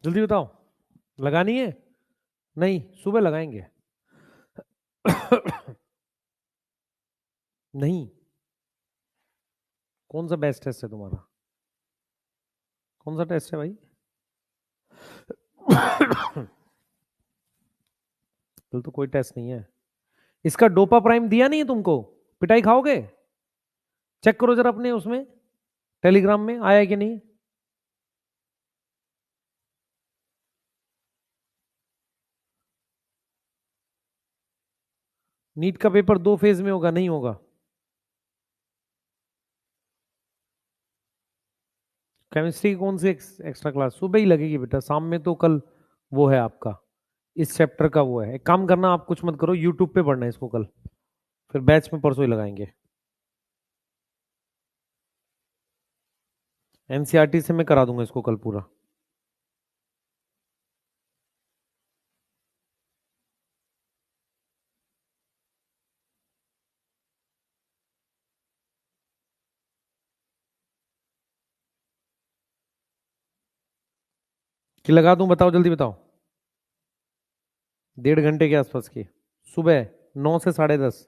जल्दी बताओ, लगानी है? नहीं, सुबह लगाएंगे। नहीं, कौन सा बेस्ट टेस्ट है तुम्हारा? कौन सा टेस्ट है भाई? कल तो कोई टेस्ट नहीं है। इसका डोपा प्राइम दिया नहीं है तुमको? पिटाई खाओगे? चेक करो जरा अपने उसमें टेलीग्राम में आया है कि नहीं। नीट का पेपर 2 फेज में होगा, नहीं होगा? केमिस्ट्री की कौन सी एक्स्ट्रा क्लास? सुबह ही लगेगी बेटा, शाम में तो कल वो है आपका, इस चैप्टर का वो है। एक काम करना, आप कुछ मत करो, यूट्यूब पे पढ़ना है इसको कल, फिर बैच में परसों ही लगाएंगे। एनसीईआरटी से मैं करा दूंगा इसको कल पूरा। कि लगा दूं? बताओ जल्दी बताओ। 1.5 घंटे के आसपास की, सुबह 9 से 10:30।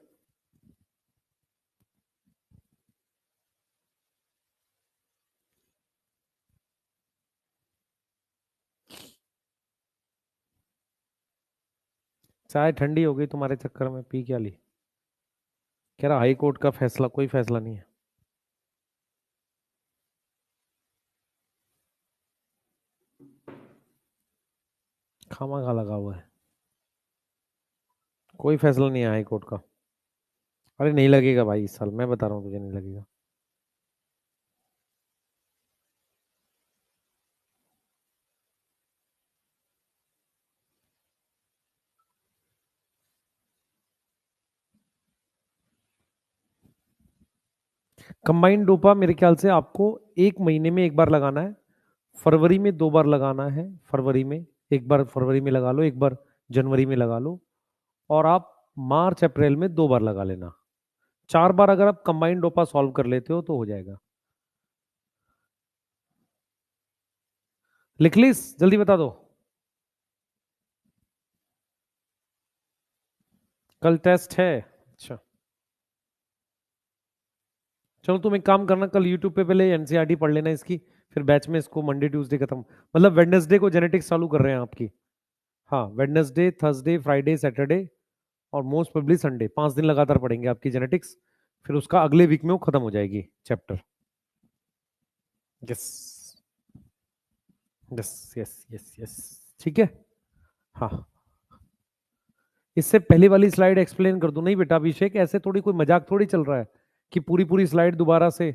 चाय ठंडी हो गई तुम्हारे चक्कर में, पी क्या ली? कह रहा हाई कोर्ट का फैसला, कोई फैसला नहीं है। खामा खा लगा हुआ है, कोई फैसला नहीं है हाई कोर्ट का। अरे नहीं लगेगा भाई, इस साल मैं बता रहा हूँ तुझे, नहीं लगेगा। कंबाइंड डोपा मेरे ख्याल से आपको 1 महीने में एक बार लगाना है, फरवरी में 2 बार लगाना है। फरवरी में एक बार, फरवरी में लगा लो एक बार, जनवरी में लगा लो, और आप मार्च अप्रैल में 2 बार लगा लेना। 4 बार अगर आप कंबाइंड डोपा सॉल्व कर लेते हो तो हो जाएगा। लिख लीस, जल्दी बता दो। कल टेस्ट है? अच्छा, चलो तुम एक काम करना, कल यूट्यूब पे पहले एनसीईआरटी पढ़ लेना इसकी, फिर बैच में इसको मंडे ट्यूसडे खत्म, मतलब वेडनेसडे को जेनेटिक्स चालू कर रहे हैं आपकी। हाँ, वेडनेसडे, थर्सडे, फ्राइडे, सैटरडे और मोस्ट प्रोबेबली संडे, 5 दिन लगातार पढ़ेंगे आपकी जेनेटिक्स। फिर उसका अगले वीक में वो खत्म हो जाएगी chapter. Yes yes yes yes yes, ठीक है। हाँ, इससे पहले वाली स्लाइड एक्सप्लेन कर दूं? नहीं बेटा अभिषेक, ऐसे थोड़ी, कोई मजाक थोड़ी चल रहा है कि पूरी पूरी स्लाइड दोबारा से।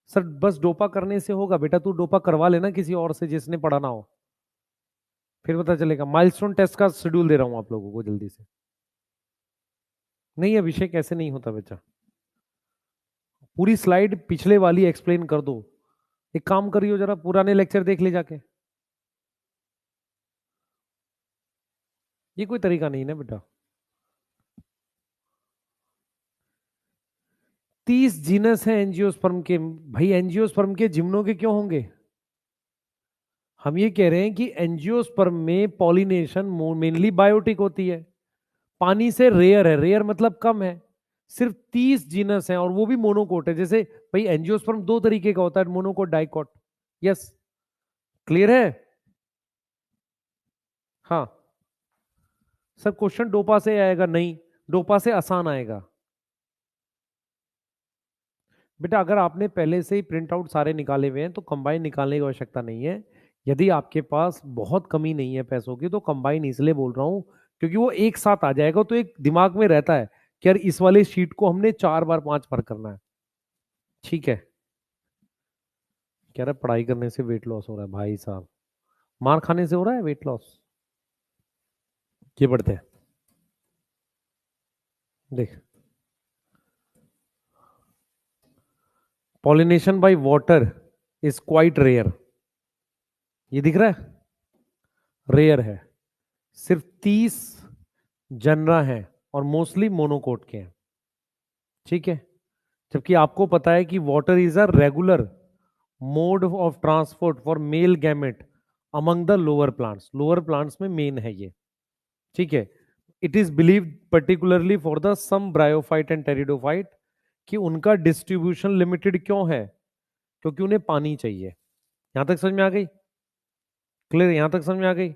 सर बस डोपा करने से होगा बेटा, तू डोपा करवा लेना किसी और से जिसने पढ़ाना हो, फिर पता चलेगा। माइलस्टोन टेस्ट का शेड्यूल दे रहा हूं आप लोगों को जल्दी से। नहीं अभिषेक, ऐसे नहीं होता बेटा, पूरी स्लाइड पिछले वाली एक्सप्लेन कर दो। एक काम करियो, जरा पुराने लेक्चर देख ले जाके। ये कोई तरीका नहीं ना बेटा। 30 जीनस है एंजियोस्पर्म के। भाई एंजियोस्पर्म के जिम्नो के क्यों होंगे? हम ये कह रहे हैं कि एंजियोस्पर्म में पॉलिनेशन मेनली बायोटिक होती है, पानी से रेयर है। रेयर मतलब कम है। सिर्फ 30 जीनस हैं और वो भी मोनोकोट है। जैसे भाई एंजियोस्पर्म 2 तरीके का होता है, मोनोकोट, डाइकोट। यस, क्लियर है? हाँ सर, क्वेश्चन डोपा से आएगा? नहीं, डोपा से आसान आएगा बेटा। अगर आपने पहले से ही प्रिंट आउट सारे निकाले हुए हैं तो कंबाइन निकालने की आवश्यकता नहीं है। यदि आपके पास बहुत कमी नहीं है पैसों की तो कंबाइन इसलिए बोल रहा हूं क्योंकि वो एक साथ आ जाएगा, तो एक दिमाग में रहता है कि यार इस वाले शीट को हमने 4 बार 5 बार करना है। ठीक है, कह रहा है पढ़ाई करने से वेट लॉस हो रहा है। भाई साहब, मार खाने से हो रहा है वेट लॉस? ये पढ़ते हैं, देख। Pollination by water is quite rare. ये दिख रहा है, रेयर है। सिर्फ 30 जनरा है और मोस्टली मोनोकोट के हैं। ठीक है, जबकि आपको पता है कि water is a regular mode of transport for male gamete among the lower plants. Lower plants में मेन है ये। ठीक है, it is believed particularly for the some bryophyte and pteridophyte कि उनका डिस्ट्रीब्यूशन लिमिटेड क्यों है? क्योंकि उन्हें पानी चाहिए। यहां तक समझ में आ गई? क्लियर? यहां तक समझ में आ गई?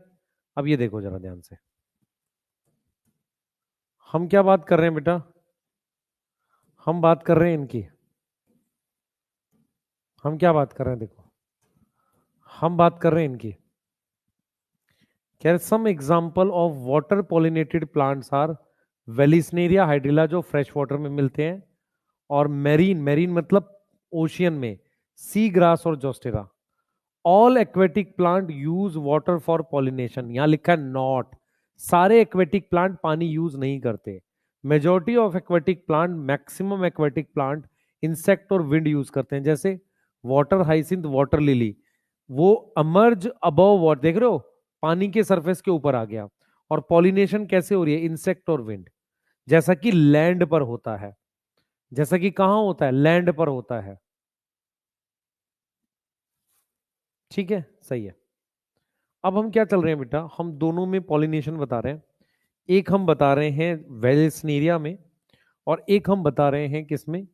अब ये देखो जरा ध्यान से, हम क्या बात कर रहे हैं बेटा? हम बात कर रहे हैं इनकी। हम क्या बात कर रहे हैं? देखो, हम बात कर रहे हैं इनकी। क्या some example of water pollinated plants are vallisneria hydrilla, जो फ्रेश वाटर में मिलते हैं, और मेरीन, मेरीन मतलब ओशियन में, सी ग्रास और zostera. All aquatic plant use water for pollination. यहां लिखा है नॉट, सारे एक्वेटिक प्लांट पानी यूज नहीं करते। Majority of aquatic plant, maximum aquatic plant insect और विंड यूज करते हैं। जैसे वाटर हाइसिंथ, वाटर लिली, वो अमर्ज अबव वाटर, देख रहे हो, पानी के सरफेस के ऊपर आ गया। और पॉलिनेशन कैसे हो रही है? इंसेक्ट और विंड, जैसा कि लैंड पर होता है। जैसा कि कहां होता है? लैंड पर होता है। ठीक है, सही है। अब हम क्या चल रहे हैं बेटा? हम दोनों में पॉलिनेशन बता रहे हैं। एक हम बता रहे हैं वेलिस्नेरिया में, और एक हम बता रहे हैं किसमें?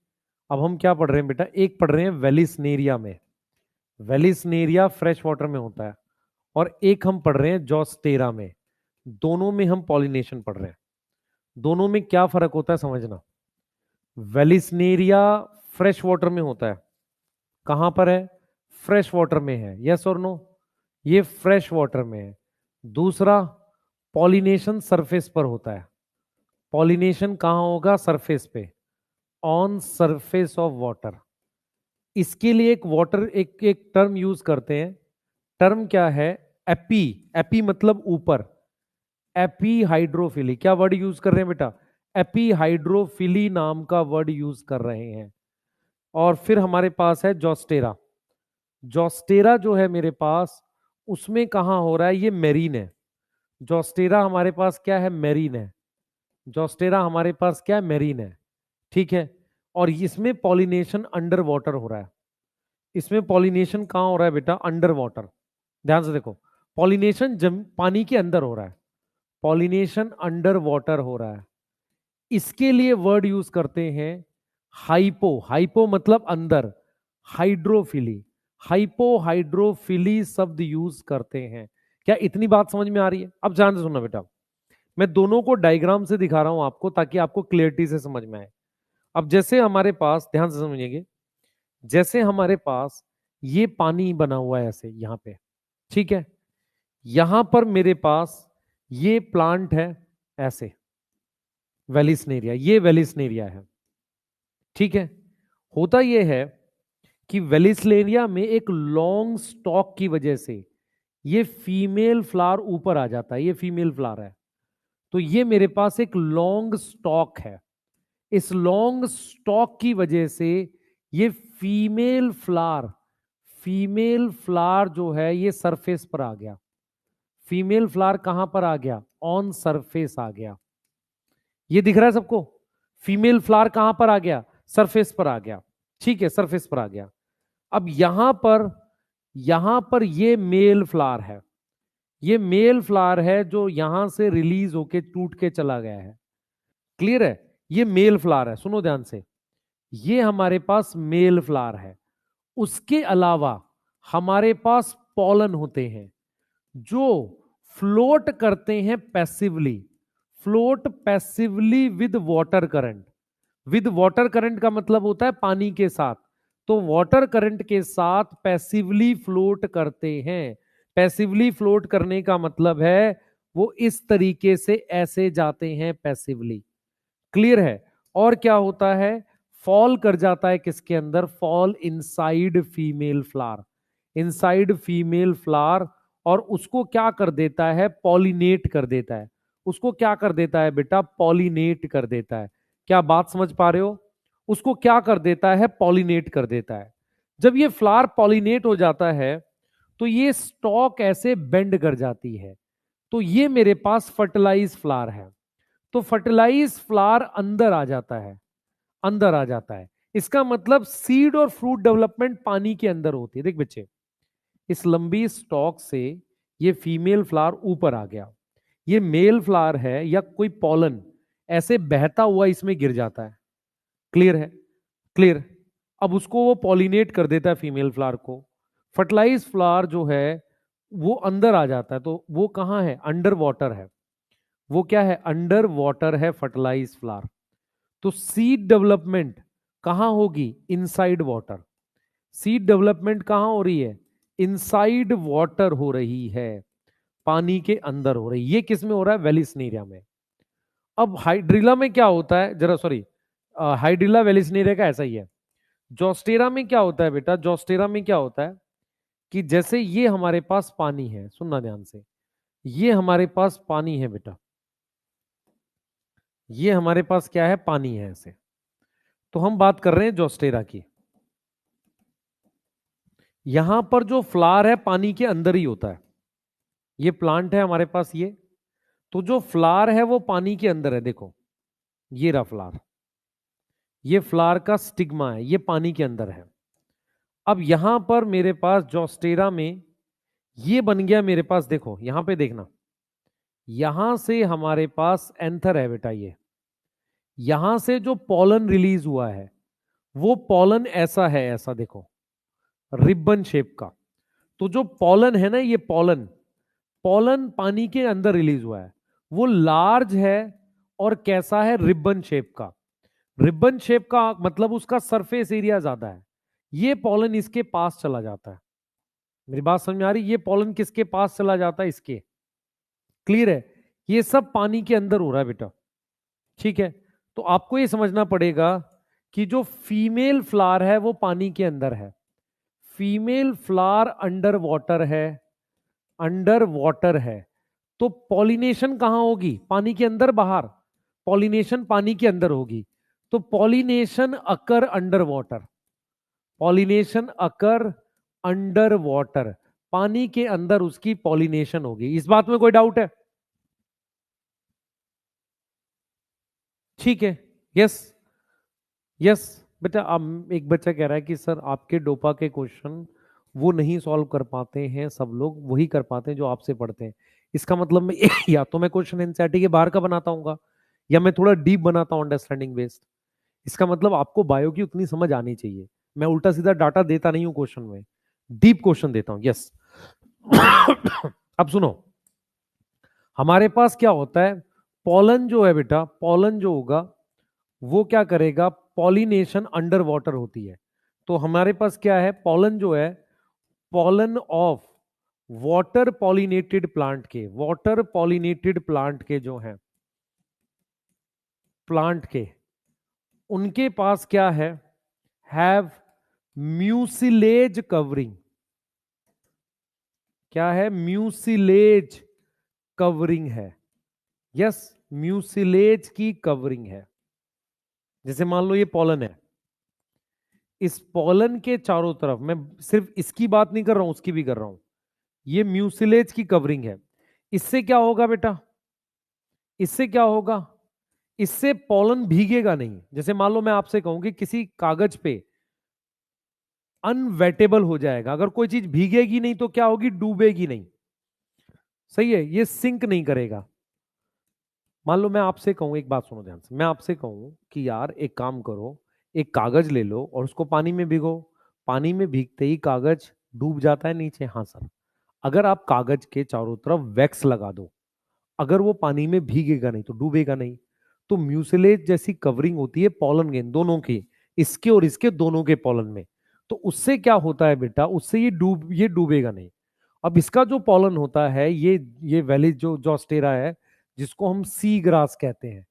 अब हम क्या पढ़ रहे हैं बेटा? एक पढ़ रहे हैं वेलिस्नेरिया में। वेलिस्नेरिया फ्रेश वाटर में होता है। और एक हम पढ़ रहे हैं जोस्टेरा में। दोनों में हम पॉलिनेशन पढ़ रहे हैं। दोनों में क्या फर्क होता है समझना। वेलिस्नेरिया फ्रेश वाटर में होता है। कहां पर है? फ्रेश वाटर में है। यस और नो? ये फ्रेश वाटर में है। दूसरा, पॉलिनेशन सरफेस पर होता है। पॉलिनेशन कहां होगा? सरफेस पे, ऑन सरफेस ऑफ वाटर। इसके लिए एक वाटर, एक एक टर्म यूज करते हैं। टर्म क्या है? एपी। एपी मतलब ऊपर। एपी हाइड्रोफिली, क्या वर्ड यूज कर रहे हैं बेटा? एपी हाइड्रोफिली नाम का वर्ड यूज कर रहे हैं। और फिर हमारे पास है जोस्टेरा। जोस्टेरा जो है मेरे पास, उसमें कहां हो रहा है? ये मेरीन है। जोस्टेरा हमारे पास क्या है? मेरीन है। जोस्टेरा हमारे पास क्या है? मेरीन है। ठीक है। और इसमें पॉलिनेशन अंडर वाटर हो रहा है। इसमें पॉलिनेशन कहां हो रहा है बेटा? Under water. ध्यान से देखो, पॉलिनेशन पानी के अंदर हो रहा है। पॉलिनेशन अंडर वाटर हो रहा है। इसके लिए वर्ड यूज करते हैं हाइपो। हाइपो मतलब अंदर। हाइड्रोफिली, हाइपो हाइड्रोफिली शब्द यूज करते हैं। क्या इतनी बात समझ में आ रही है? अब ध्यान से सुनना बेटा, मैं दोनों को डायग्राम से दिखा रहा हूं आपको, ताकि आपको क्लियरिटी से समझ में आए। अब जैसे हमारे पास, ध्यान से समझिएगा, जैसे हमारे पास ये पानी बना हुआ है ऐसे यहां पे, ठीक है। यहां पर मेरे पास ये प्लांट है ऐसे, वेलिस्नेरिया, ये वेलिस्नेरिया है। ठीक है। होता यह है कि वेलिस्नेरिया में एक लॉन्ग स्टॉक की वजह से ये फीमेल फ्लावर ऊपर आ जाता है। ये फीमेल फ्लावर है, तो ये मेरे पास एक लॉन्ग स्टॉक है। इस लॉन्ग स्टॉक की वजह से ये फीमेल फ्लावर, फीमेल फ्लावर जो है ये सरफेस पर आ गया। फीमेल फ्लावर कहां पर आ गया? ऑन सरफेस आ गया। ये दिख रहा है सबको? फीमेल फ्लावर कहां पर आ गया? सरफेस पर आ गया। ठीक है, सरफेस पर आ गया। अब यहां पर ये मेल फ्लावर है। ये मेल फ्लावर है जो यहां से रिलीज होके टूट के चला गया है। क्लियर है? ये मेल फ्लावर है, सुनो ध्यान से। ये हमारे पास मेल फ्लावर है। उसके अलावा हमारे पास पॉलन होते हैं जो फ्लोट करते हैं passively. Float passively with water current. With water current का मतलब होता है पानी के साथ। तो वाटर करंट के साथ पैसिवली फ्लोट करते हैं। पैसिवली फ्लोट करने का मतलब है वो इस तरीके से ऐसे जाते हैं पैसिवली। क्लियर है? और क्या होता है? फॉल कर जाता है किसके अंदर? Fall inside female flower. Inside female flower. और उसको क्या कर देता है? पॉलिनेट कर देता है। उसको क्या कर देता है बेटा? पॉलिनेट कर देता है। क्या बात समझ पा रहे हो? उसको क्या कर देता है? पॉलिनेट कर देता है। जब ये फ्लावर पॉलिनेट हो जाता है तो ये स्टॉक ऐसे बेंड कर जाती है। तो ये मेरे पास फर्टिलाइज फ्लावर है। तो फर्टिलाइज फ्लावर अंदर आ जाता है। अंदर आ जाता है, इसका मतलब सीड और फ्रूट डेवलपमेंट पानी के अंदर होती है। देख बच्चे, इस लंबी स्टॉक से ये फीमेल फ्लावर ऊपर आ गया। ये मेल फ्लावर है या कोई पॉलन ऐसे बहता हुआ इसमें गिर जाता है। क्लियर है? क्लियर। अब उसको वो पॉलिनेट कर देता है फीमेल फ्लावर को। फर्टिलाइज फ्लावर जो है वो अंदर आ जाता है, तो वो कहाँ है? अंडर वाटर है। वो क्या है? अंडर वाटर है फर्टिलाइज फ्लावर। तो सीड डेवलपमेंट कहां होगी? Inside water. सीड डेवलपमेंट कहां हो रही है? इनसाइड वाटर हो रही है, पानी के अंदर हो रही है। ये किस में हो रहा है? वेलिसनेरिया में। अब हाइड्रिला में क्या होता है, जरा सॉरी, हाइड्रिला वेलिसनेरिया का ऐसा ही है। जोस्टेरा में क्या होता है बेटा? जोस्टेरा में क्या होता है कि जैसे ये हमारे पास पानी है, सुनना ध्यान से, ये हमारे पास पानी है बेटा, ये हमारे पास क्या है? पानी है ऐसे। तो हम बात कर रहे हैं जोस्टेरा की। यहां पर जो फ्लावर है पानी के अंदर ही होता है। ये प्लांट है हमारे पास ये, तो जो फ्लावर है वो पानी के अंदर है। देखो ये रहा फ्लावर, ये फ्लावर का स्टिग्मा है, ये पानी के अंदर है। अब यहां पर मेरे पास जोस्टेरा में ये बन गया मेरे पास, देखो यहां पे देखना, यहां से हमारे पास एंथर है बेटा। ये यहां से जो पॉलन रिलीज हुआ है वो पॉलन ऐसा है, ऐसा देखो, रिबन शेप का। तो जो पॉलन है ना, ये पॉलन, पॉलन पानी के अंदर रिलीज हुआ है, वो लार्ज है और कैसा है? रिबन शेप का। रिबन शेप का मतलब उसका सरफेस एरिया ज्यादा है। ये पॉलन इसके पास चला जाता है। मेरी बात समझ में आ रही? ये पॉलन किसके पास चला जाता है? इसके। क्लियर है? ये सब पानी के अंदर हो रहा है बेटा। ठीक है, तो आपको ये समझना पड़ेगा कि जो फीमेल फ्लावर है वो पानी के अंदर है, फीमेल फ्लावर अंडर वाटर है, अंडर वाटर है। तो पॉलिनेशन कहां होगी? पानी के अंदर, बाहर? पॉलिनेशन पानी के अंदर होगी। तो pollination occur under water, pollination occur under water, पानी के अंदर उसकी पॉलिनेशन होगी। इस बात में कोई डाउट है? ठीक है, यस यस। बेटा अब एक बच्चा कह रहा है कि सर आपके डोपा के क्वेश्चन वो नहीं सॉल्व कर पाते हैं, सब लोग वही कर पाते हैं जो आपसे पढ़ते हैं। इसका मतलब मैं या तो मैं क्वेश्चन एनसीईआरटी के बाहर का बनाता हूँ, या मैं थोड़ा डीप बनाता हूँ अंडरस्टैंडिंग बेस्ड। इसका मतलब आपको बायो की उतनी समझ आनी चाहिए। मैं उल्टा सीधा डाटा देता नहीं हूँ क्वेश्चन में, डीप क्वेश्चन देता हूँ। यस। अब सुनो, हमारे पास क्या होता है? पॉलन जो है बेटा, पॉलन जो होगा वो क्या करेगा? पॉलिनेशन अंडर वाटर होती है। तो हमारे पास क्या है? पॉलन जो है, pollen of water pollinated plant के, वाटर पॉलिनेटेड प्लांट के जो हैं, प्लांट के, उनके पास क्या है? Have mucilage covering. क्या है? म्यूसिलेज कवरिंग है। यस, म्यूसिलेज की कवरिंग है। जैसे मान लो ये पॉलन है, इस पॉलन के चारों तरफ, मैं सिर्फ इसकी बात नहीं कर रहा हूं, उसकी भी कर रहा हूं, ये म्यूसिलेज की कवरिंग है। इससे क्या होगा बेटा? इससे क्या होगा? इससे पॉलन भीगेगा नहीं। जैसे मान लो मैं आपसे कहूं कि किसी कागज पे अनवेटेबल हो जाएगा, अगर कोई चीज भीगेगी नहीं तो क्या होगी? डूबेगी नहीं। सही है, ये सिंक नहीं करेगा। मान लो मैं आपसे कहूं, एक बात सुनो ध्यान से, मैं आपसे कहूं कि यार एक काम करो, एक कागज ले लो और उसको पानी में भिगो। पानी में भीगते ही कागज डूब जाता है नीचे। हाँ सर। अगर आप कागज के चारों तरफ वैक्स लगा दो, अगर वो पानी में भीगेगा नहीं तो डूबेगा नहीं। तो म्यूसिलेज जैसी कवरिंग होती है पॉलन गेंद दोनों की, इसके और इसके दोनों के पॉलन में। तो उससे क्या होता है बेटा? उससे ये डूबेगा नहीं। अब इसका जो पॉलन होता है, ये वैली जो जॉस्टेरा है, जिसको हम सी ग्रास कहते हैं,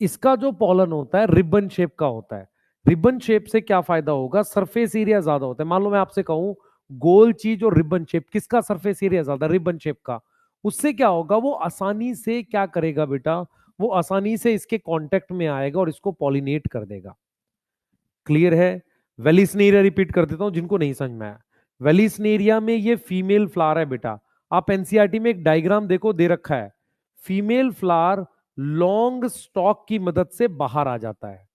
इसका जो पॉलन होता है रिबन शेप का होता है। रिबन शेप से क्या फायदा होगा? सरफेस एरिया ज्यादा होता है। मान लो मैं आपसे कहूं गोल चीज और रिबन शेप, किसका सरफेस एरिया ज्यादा? रिबन शेप का। उससे क्या होगा? वो आसानी से क्या करेगा बेटा? वो आसानी से इसके कांटेक्ट में आएगा और इसको पॉलिनेट कर देगा। क्लियर है? वेलिसनेरिया रिपीट कर देता हूं जिनको नहीं समझ में आया। वेलिसनेरिया में ये फीमेल फ्लावर है बेटा। आप एनसीईआरटी में एक डायग्राम देखो, दे रखा है, फीमेल फ्लावर लॉन्ग स्टॉक की मदद से बाहर आ जाता है।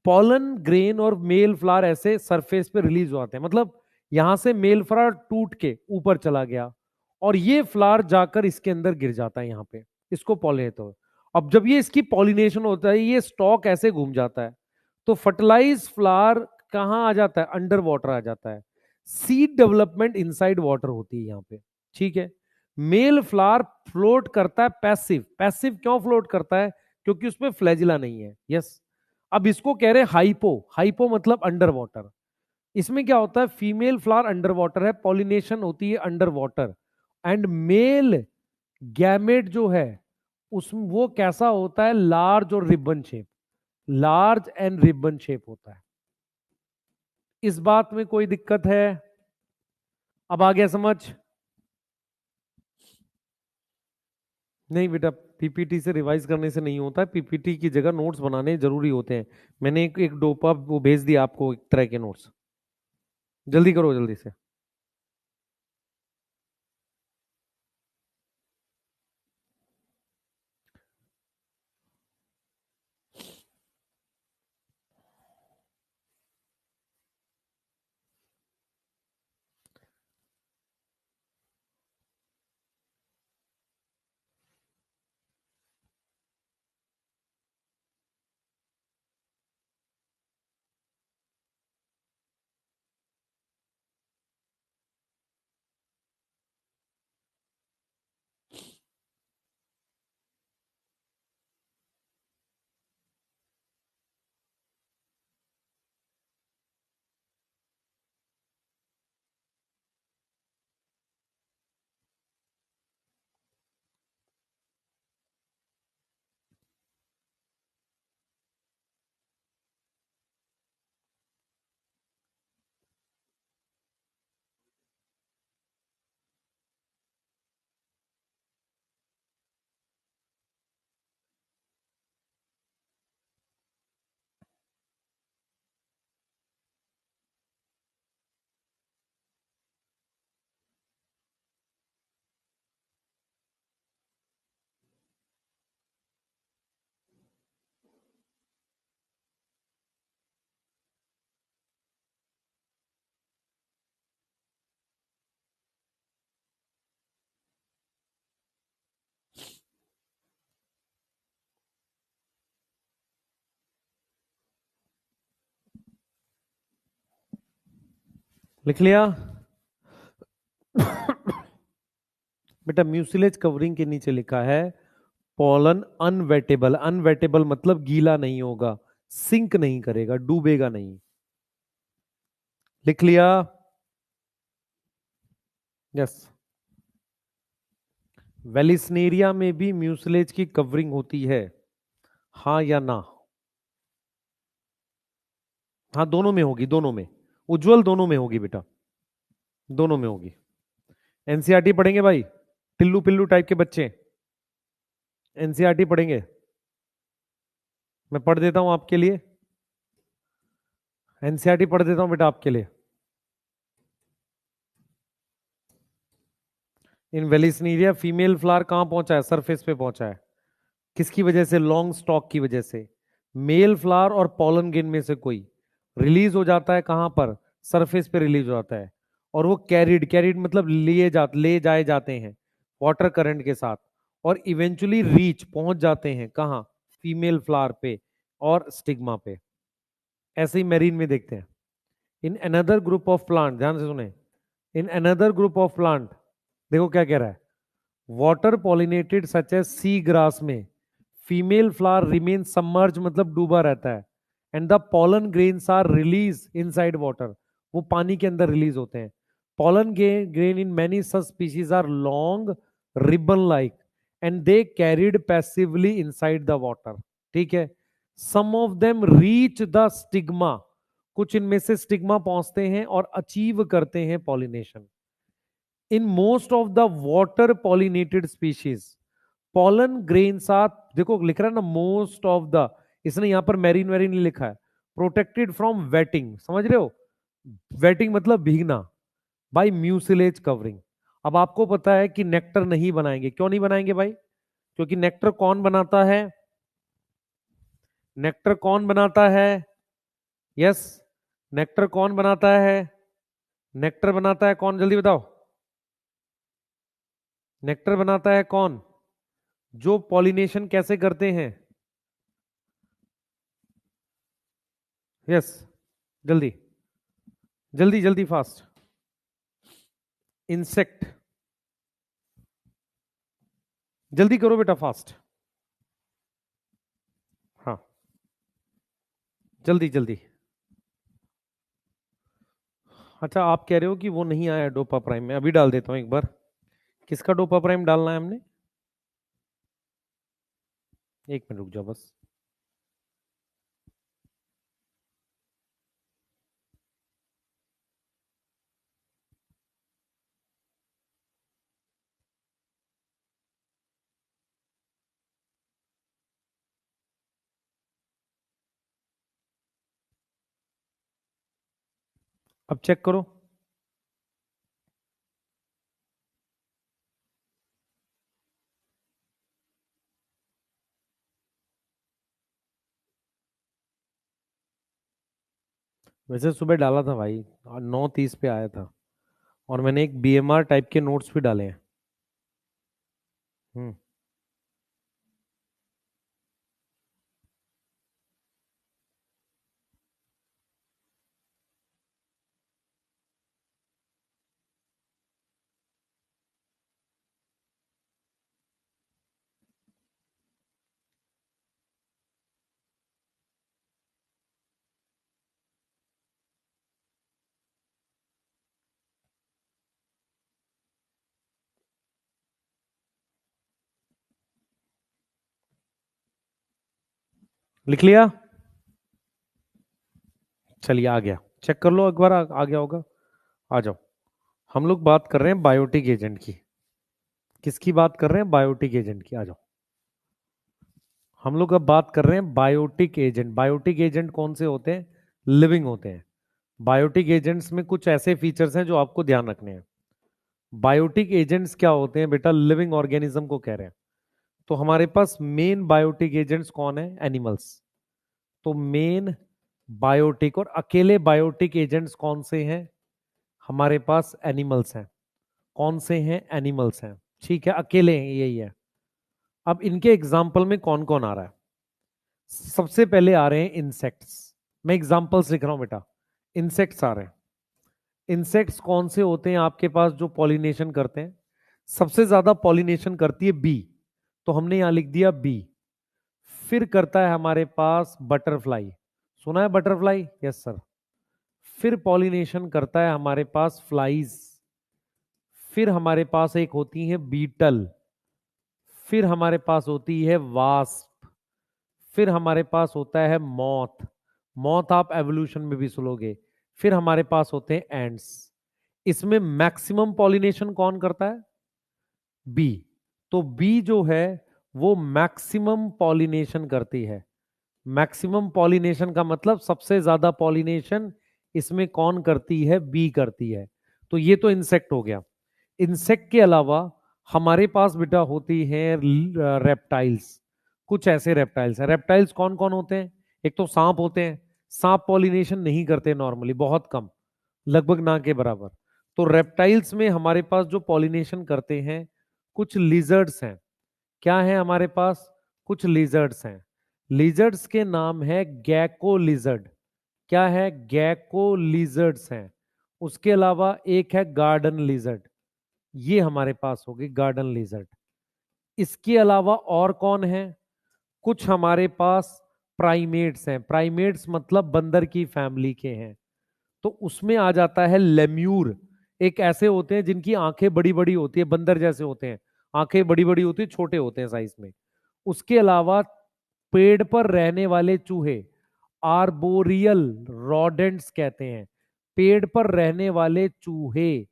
पॉलन ग्रेन और मेल फ्लावर ऐसे सरफेस पे रिलीज होते हैं, मतलब यहां से मेल फ्लावर टूट के ऊपर चला गया और ये फ्लावर जाकर इसके अंदर गिर जाता है यहां पे, इसको पॉलिनेट हो। अब जब ये इसकी पॉलिनेशन होता है, ये स्टॉक ऐसे घूम जाता है, तो फर्टिलाइज फ्लावर कहां आ जाता है, अंडर वाटर आ जाता है। सीड डेवलपमेंट इनसाइड वाटर होती है यहाँ पे, ठीक है। मेल फ्लावर फ्लोट करता है पैसिव। पैसिव क्यों फ्लोट करता है, क्योंकि उसमें फ्लैजिला नहीं है। यस। अब इसको कह रहे हैं हाइपो। हाइपो मतलब अंडर वाटर। इसमें क्या होता है, फीमेल फ्लावर अंडर वाटर है, पॉलिनेशन होती है under water, and male gamete जो है उस वो कैसा होता है, लार्ज और ribbon shape. Large and ribbon shape होता है। इस बात में कोई दिक्कत है? अब आ गया समझ? नहीं बेटा, पीपीटी से रिवाइज करने से नहीं होता है, पीपीटी की जगह नोट्स बनाने जरूरी होते हैं। मैंने एक डोपा वो भेज दिया आपको, एक तरह के नोट्स। जल्दी करो जल्दी से। लिख लिया? बेटा म्यूसिलेज कवरिंग के नीचे लिखा है पॉलन अनवेटेबल। अनवेटेबल मतलब गीला नहीं होगा, सिंक नहीं करेगा, डूबेगा नहीं। लिख लिया? यस। वेलिस्नेरिया में भी म्यूसिलेज की कवरिंग होती है, हाँ या ना? हाँ दोनों में होगी, दोनों में। उज्जवल दोनों में होगी बेटा, दोनों में होगी। एनसीईआरटी पढ़ेंगे भाई, टिल्लू पिल्लू टाइप के बच्चे? एनसीईआरटी पढ़ेंगे? मैं पढ़ देता हूं आपके लिए, एनसीईआरटी पढ़ देता हूं बेटा आपके लिए। इन वेलिस्नीरिया फीमेल फ्लावर कहां पहुंचा है, सरफेस पे पहुंचा है। किसकी वजह से, लॉन्ग स्टॉक की वजह से। मेल फ्लावर और पॉलन ग्रेन में से कोई रिलीज हो जाता है कहां पर, सरफेस पे रिलीज हो जाता है। और वो कैरिड, कैरिड मतलब ले जाए जाते हैं वाटर करंट के साथ, और इवेंचुअली रीच पहुंच जाते हैं कहां, फीमेल फ्लावर पे और स्टिग्मा पे। ऐसे ही मेरीन में देखते हैं। In another group of plant, ध्यान से सुने, in another group of plant, देखो क्या कह रहा है, water pollinated such as sea grass में फीमेल फ्लावर रिमेन सबमर्ज मतलब डूबा रहता है, and the pollen grains are release inside water, वो पानी के अंदर रिलीज होते हैं। Pollen grain in many such species are long ribbon like and they carried passively inside the water, ठीक है। Some of them reach the stigma, कुछ इनमें से स्टिग्मा पहुंचते हैं और अचीव करते हैं pollination. In most of the water pollinated species pollen grains are, देखो लिख रहा है ना मोस्ट ऑफ द, इसने यहां पर मैरीन वेरीन नहीं लिखा है, प्रोटेक्टेड फ्रॉम वेटिंग, समझ रहे हो, वेटिंग मतलब भीगना, बाय म्यूसिलेज कवरिंग। अब आपको पता है कि नेक्टर नहीं बनाएंगे, क्यों नहीं बनाएंगे भाई, क्योंकि नेक्टर कौन बनाता है, नेक्टर कौन बनाता है, यस, नेक्टर कौन बनाता है, नेक्टर बनाता है कौन, जल्दी बताओ, नेक्टर बनाता है कौन, जो पॉलिनेशन कैसे करते हैं, यस, जल्दी जल्दी जल्दी फास्ट। इंसेक्ट, जल्दी करो बेटा फास्ट। हाँ, जल्दी जल्दी। अच्छा, आप कह रहे हो कि वो नहीं आया डोपा प्राइम में, अभी डाल देता हूं एक बार। किसका डोपा प्राइम डालना है हमने? एक मिनट रुक जाओ बस। अब चेक करो। वैसे सुबह डाला था भाई, और 9:30 पे आया था। और मैंने एक बीएमआर टाइप के नोट्स भी डाले हैं। हम्म। लिख लिया? चलिए आ गया, चेक कर लो एक बार, आ गया होगा। आ जाओ। हम लोग बात कर रहे हैं बायोटिक एजेंट की। किसकी बात कर रहे हैं? बायोटिक एजेंट की। आ जाओ। हम लोग अब बात कर रहे हैं बायोटिक एजेंट। बायोटिक एजेंट कौन से होते हैं? लिविंग होते हैं। बायोटिक एजेंट्स में कुछ ऐसे फीचर्स हैं जो आपको ध्यान रखने हैं। बायोटिक एजेंट्स क्या होते हैं बेटा? लिविंग ऑर्गेनिज्म को कह रहे हैं। तो हमारे पास मेन बायोटिक एजेंट्स कौन है? एनिमल्स। तो मेन बायोटिक और अकेले बायोटिक एजेंट्स कौन से हैं? हमारे पास एनिमल्स हैं। कौन से हैं? एनिमल्स हैं। ठीक है, अकेले हैं, यही है। अब इनके एग्जाम्पल में कौन कौन आ रहा है? सबसे पहले आ रहे हैं इंसेक्ट्स। मैं एग्जाम्पल्स लिख रहा हूं बेटा। इंसेक्ट्स आ रहे हैं। इंसेक्ट्स कौन से होते हैं आपके पास जो पॉलिनेशन करते हैं? सबसे ज्यादा पॉलिनेशन करती है बी, तो हमने यहां लिख दिया बी। फिर करता है हमारे पास बटरफ्लाई। सुना है बटरफ्लाई? Yes sir. फिर पॉलिनेशन करता है हमारे पास फ्लाइज। फिर हमारे पास एक होती है बीटल। फिर हमारे पास होती है वास्प। फिर हमारे पास होता है मॉथ। मॉथ आप एवोल्यूशन में भी सुनोगे। फिर हमारे पास होते हैं एंड्स। इसमें मैक्सिमम पॉलिनेशन कौन करता है? बी। तो बी जो है वो मैक्सिमम पॉलिनेशन करती है। मैक्सिमम पॉलिनेशन का मतलब सबसे ज्यादा पॉलिनेशन इसमें कौन करती है? बी करती है। तो ये तो इंसेक्ट हो गया। इंसेक्ट के अलावा हमारे पास बेटा होती है रेप्टाइल्स। कुछ ऐसे रेप्टाइल्स हैं। रेप्टाइल्स कौन कौन होते हैं? एक तो सांप होते हैं। सांप पॉलिनेशन नहीं करते नॉर्मली, बहुत कम, लगभग ना के बराबर। तो रेप्टाइल्स में हमारे पास जो पॉलिनेशन करते हैं कुछ लिजर्ड्स हैं। क्या है हमारे पास? कुछ लिजर्ड्स हैं। लिजर्ड्स के नाम है गैको लिजर्ड। क्या है? गैको लिजर्ड्स हैं। उसके अलावा एक है गार्डन लिजर्ड। ये हमारे पास होगी गार्डन लिजर्ड। इसके अलावा और कौन है? कुछ हमारे पास प्राइमेट्स हैं। प्राइमेट्स मतलब बंदर की फैमिली के हैं। तो उसमें आ जाता है लेम्यूर। एक ऐसे होते हैं जिनकी आंखें बड़ी बड़ी होती है, बंदर जैसे होते हैं, आंखें बड़ी बड़ी होती है, छोटे होते हैं साइज में। उसके अलावा पेड़ पर रहने वाले चूहे आर्बोरियल रोडेंट्स कहते हैं। पेड़ पर रहने वाले चूहे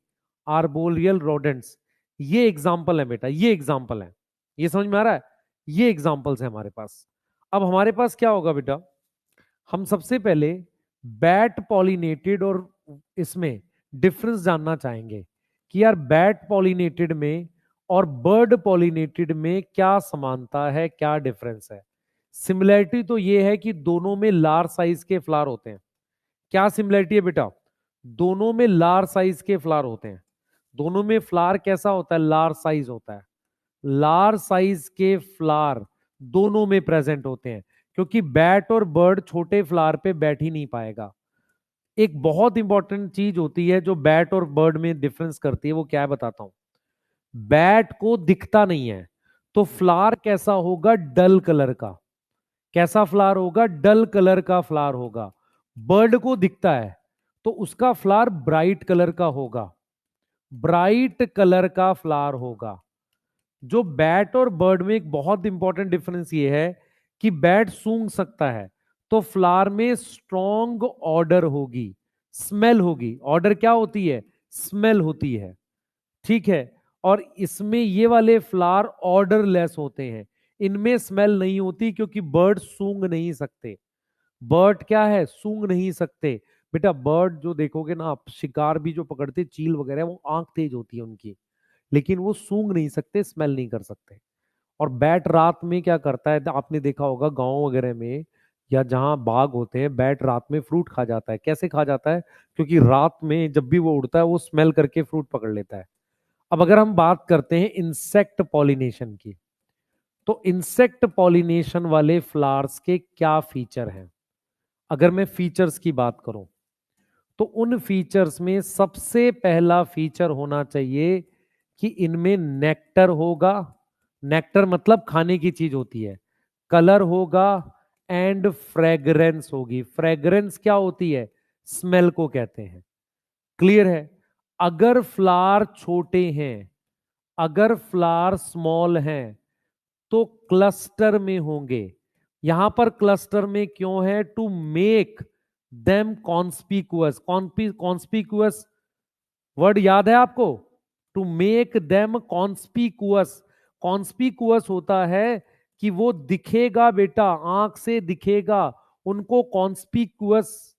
आर्बोरियल रोडेंट्स। ये एग्जाम्पल है बेटा, ये एग्जाम्पल है। ये समझ में आ रहा है? ये एग्जाम्पल्स है हमारे पास। अब हमारे पास क्या होगा बेटा? हम सबसे पहले बैट पॉलिनेटेड और इसमें डिफरेंस जानना चाहेंगे कि यार बैट पॉलिनेटेड में और बर्ड पॉलिनेटेड में क्या समानता है, क्या डिफरेंस है। सिमिलैरिटी तो ये है कि दोनों में लार्ज साइज के फ्लावर होते हैं। क्या सिमिलैरिटी है बेटा? दोनों में लार्ज साइज के फ्लावर होते हैं। दोनों में फ्लावर कैसा होता है? लार्ज साइज होता है। लार्ज साइज के फ्लावर दोनों में प्रेजेंट होते हैं। क्योंकि बैट और बर्ड छोटे फ्लावर पे बैठ ही नहीं पाएगा। एक बहुत इंपॉर्टेंट चीज होती है जो बैट और बर्ड में डिफरेंस करती है, वो क्या है बताता हूं। बैट को दिखता नहीं है, तो फ्लावर कैसा होगा, डल कलर का। कैसा फ्लावर होगा, डल कलर का फ्लावर होगा। बर्ड को दिखता है तो उसका फ्लावर ब्राइट कलर का होगा, ब्राइट कलर का फ्लावर होगा। जो बैट और बर्ड में एक बहुत इंपॉर्टेंट डिफरेंस ये है कि बैट सूंघ सकता है, तो फ्लावर में स्ट्रॉन्ग ऑर्डर होगी, स्मेल होगी। ऑर्डर क्या होती है, स्मेल होती है, ठीक है। और इसमें ये वाले फ्लावर ऑर्डरलेस होते हैं, इनमें स्मेल नहीं होती, क्योंकि बर्ड सूंघ नहीं सकते। बर्ड क्या है, सूंघ नहीं सकते। बेटा बर्ड जो देखोगे ना आप, शिकार भी जो पकड़ते, चील वगैरह, वो आंख तेज होती है उनकी, लेकिन वो सूंघ नहीं सकते, स्मेल नहीं कर सकते। और बैट रात में क्या करता है, आपने देखा होगा गांव वगैरह में या जहां बाग होते हैं, बैट रात में फ्रूट खा जाता है। कैसे खा जाता है, क्योंकि रात में जब भी वो उड़ता है वो स्मेल करके फ्रूट पकड़ लेता है। अब अगर हम बात करते हैं इंसेक्ट पॉलिनेशन की, तो इंसेक्ट पॉलिनेशन वाले फ्लावर्स के क्या फीचर हैं। अगर मैं फीचर्स की बात करूं, तो उन फीचर्स में सबसे पहला फीचर होना चाहिए कि इनमें नेक्टर होगा। नेक्टर मतलब खाने की चीज होती है। कलर होगा एंड फ्रेग्रेंस होगी। फ्रेग्रेंस क्या होती है, स्मेल को कहते हैं। क्लियर है। अगर फ्लावर छोटे हैं, अगर फ्लावर स्मॉल हैं, तो क्लस्टर में होंगे। यहां पर क्लस्टर में क्यों है, to make them conspicuous. Conspicuous word याद है आपको, to make them conspicuous. Conspicuous होता है कि वो दिखेगा बेटा, आंख से दिखेगा, उनको कॉन्स्पिकुअस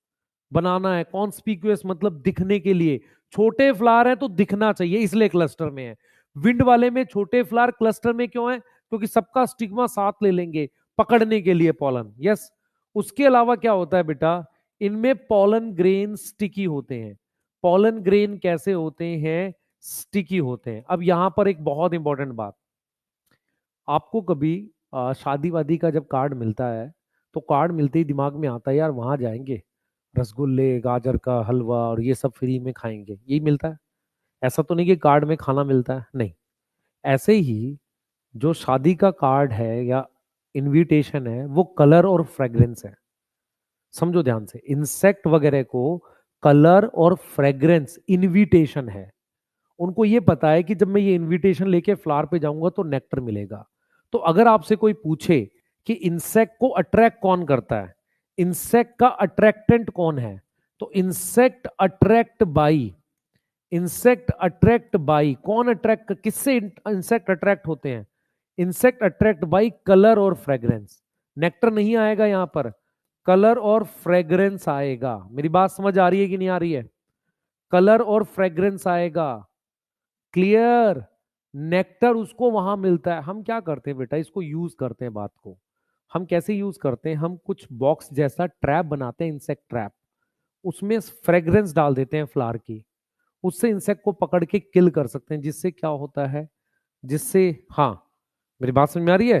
बनाना है। कॉन्स्पिकुअस मतलब दिखने के लिए। छोटे फ्लावर है तो दिखना चाहिए, इसलिए क्लस्टर में है। विंड वाले में छोटे फ्लावर क्लस्टर में क्यों है, क्योंकि सबका स्टिग्मा साथ ले लेंगे पकड़ने के लिए पॉलन। यस। उसके अलावा क्या होता है बेटा, इनमें पॉलन ग्रेन स्टिकी होते हैं। पॉलन ग्रेन कैसे होते हैं, स्टिकी होते हैं। अब यहां पर एक बहुत इंपॉर्टेंट बात, आपको कभी शादी वादी का जब कार्ड मिलता है, तो कार्ड मिलते ही दिमाग में आता है यार वहां जाएंगे, रसगुल्ले, गाजर का हलवा और ये सब फ्री में खाएंगे, यही मिलता है। ऐसा तो नहीं कि कार्ड में खाना मिलता है, नहीं। ऐसे ही जो शादी का कार्ड है या इनविटेशन है, वो कलर और फ्रेग्रेंस है। समझो ध्यान से, इंसेक्ट वगैरह को कलर और फ्रेग्रेंस इनविटेशन है। उनको ये पता है कि जब मैं ये इनविटेशन लेके फ्लावर पे जाऊंगा तो नेक्टर मिलेगा। तो अगर आपसे कोई पूछे कि इंसेक्ट को अट्रैक्ट कौन करता है, इंसेक्ट का अट्रैक्टेंट कौन है, तो इंसेक्ट अट्रैक्ट बाई, कौन अट्रैक्ट, किससे इंसेक्ट अट्रैक्ट होते हैं, इंसेक्ट अट्रैक्ट बाई कलर और फ्रेग्रेंस। नेक्टर नहीं आएगा यहां पर, कलर और फ्रेग्रेंस आएगा। मेरी बात समझ आ रही है कि नहीं आ रही है, कलर और फ्रेग्रेंस आएगा। क्लियर। नेक्टर उसको वहां मिलता है। हम क्या करते हैं बेटा, इसको यूज करते हैं बात को। हम कैसे यूज करते हैं, हम कुछ बॉक्स जैसा ट्रैप बनाते हैं, इंसेक्ट ट्रैप। उसमें फ्रेग्रेंस डाल देते हैं फ्लावर की, उससे इंसेक्ट को पकड़ के किल कर सकते हैं। जिससे क्या होता है, जिससे, हाँ मेरी बात समझ में आ रही है,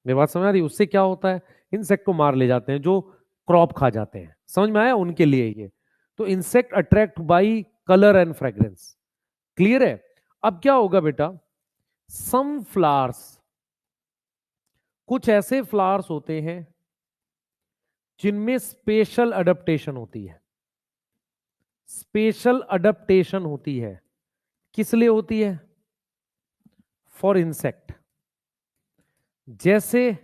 मेरी बात समझ में आ रही है, उससे क्या होता है, इंसेक्ट को मार ले जाते हैं जो क्रॉप खा जाते हैं। समझ में आया, उनके लिए ये। तो insect attract by colour and fragrance. Clear है। अब क्या होगा बेटा, सम फ्लावर्स, कुछ ऐसे फ्लावर्स होते हैं जिनमें स्पेशल अडेप्टेशन होती है। स्पेशल अडेप्टेशन होती है, किस लिए होती है, फॉर इंसेक्ट। जैसे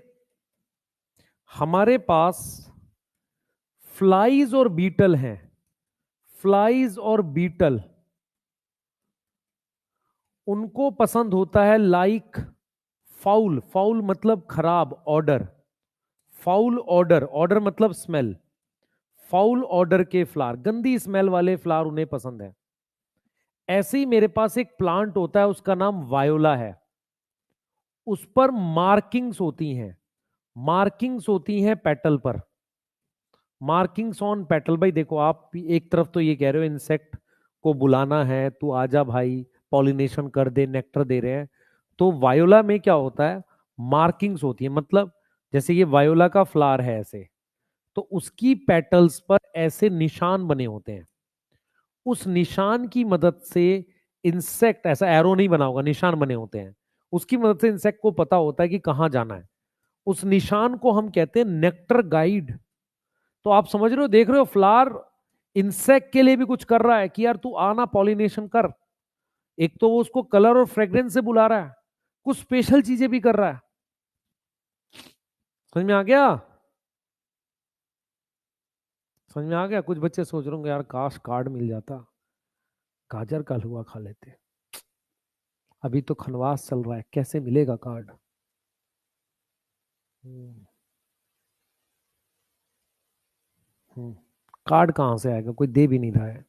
हमारे पास फ्लाइज और बीटल हैं, फ्लाइज और बीटल, उनको पसंद होता है लाइक फाउल, फाउल मतलब खराब, ऑर्डर, फाउल ऑर्डर, ऑर्डर मतलब स्मेल, फाउल ऑर्डर के फ्लावर, गंदी स्मेल वाले फ्लावर उन्हें पसंद है। ऐसे ही मेरे पास एक प्लांट होता है, उसका नाम वायोला है। उस पर मार्किंग्स होती हैं, मार्किंग्स होती हैं पेटल पर, मार्किंग्स ऑन पेटल। भाई देखो, आप एक तरफ तो ये कह रहे हो इंसेक्ट को बुलाना है, तू आजा भाई, पॉलिनेशन कर दे, नेक्टर दे रहे हैं। तो वायोला में क्या होता है, मार्किंग्स होती है। मतलब जैसे ये वायोला का फ्लावर है ऐसे, तो उसकी पेटल्स पर ऐसे निशान बने होते हैं। उस निशान की मदद से इंसेक्ट, ऐसा एरो नहीं बना होगा, निशान बने होते हैं, उसकी मदद से इंसेक्ट को पता होता है कि कहां जाना है। उस निशान को हम कहते हैं नेक्टर गाइड। तो आप समझ रहे हो, देख रहे हो, फ्लावर इंसेक्ट के लिए भी कुछ कर रहा है कि यार तू आना पॉलिनेशन कर। एक तो वो उसको कलर और फ्रेग्रेंस से बुला रहा है, कुछ स्पेशल चीजें भी कर रहा है। समझ में आ गया? समझ में आ गया? कुछ बच्चे सोच रहे होंगे यार काश कार्ड मिल जाता, गाजर का हलवा खा लेते। अभी तो खनवास चल रहा है, कैसे मिलेगा कार्ड? हम्म, हम्म। कार्ड कहाँ से आएगा, कोई दे भी नहीं रहा है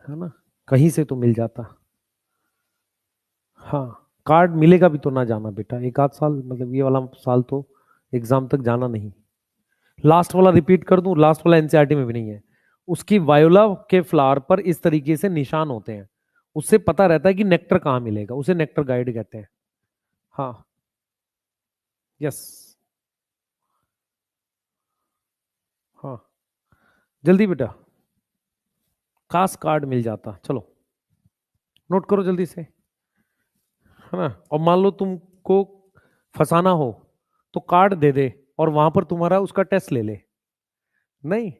ना? कहीं से तो मिल जाता। हाँ, कार्ड मिलेगा भी तो ना जाना बेटा, एक आध साल, मतलब ये वाला साल तो एग्जाम तक जाना नहीं। लास्ट वाला रिपीट कर दूं, लास्ट वाला एनसीईआरटी में भी नहीं है। उसकी वायोला के फ्लावर पर इस तरीके से निशान होते हैं, उससे पता रहता है कि नेक्टर कहाँ मिलेगा, उसे नेक्टर गाइड कहते हैं। हाँ। यस। हाँ, जल्दी बेटा, काश कार्ड मिल जाता। चलो नोट करो जल्दी से, है ना? और मान लो तुमको फंसाना हो तो कार्ड दे दे, और वहां पर तुम्हारा उसका टेस्ट ले ले। नहीं,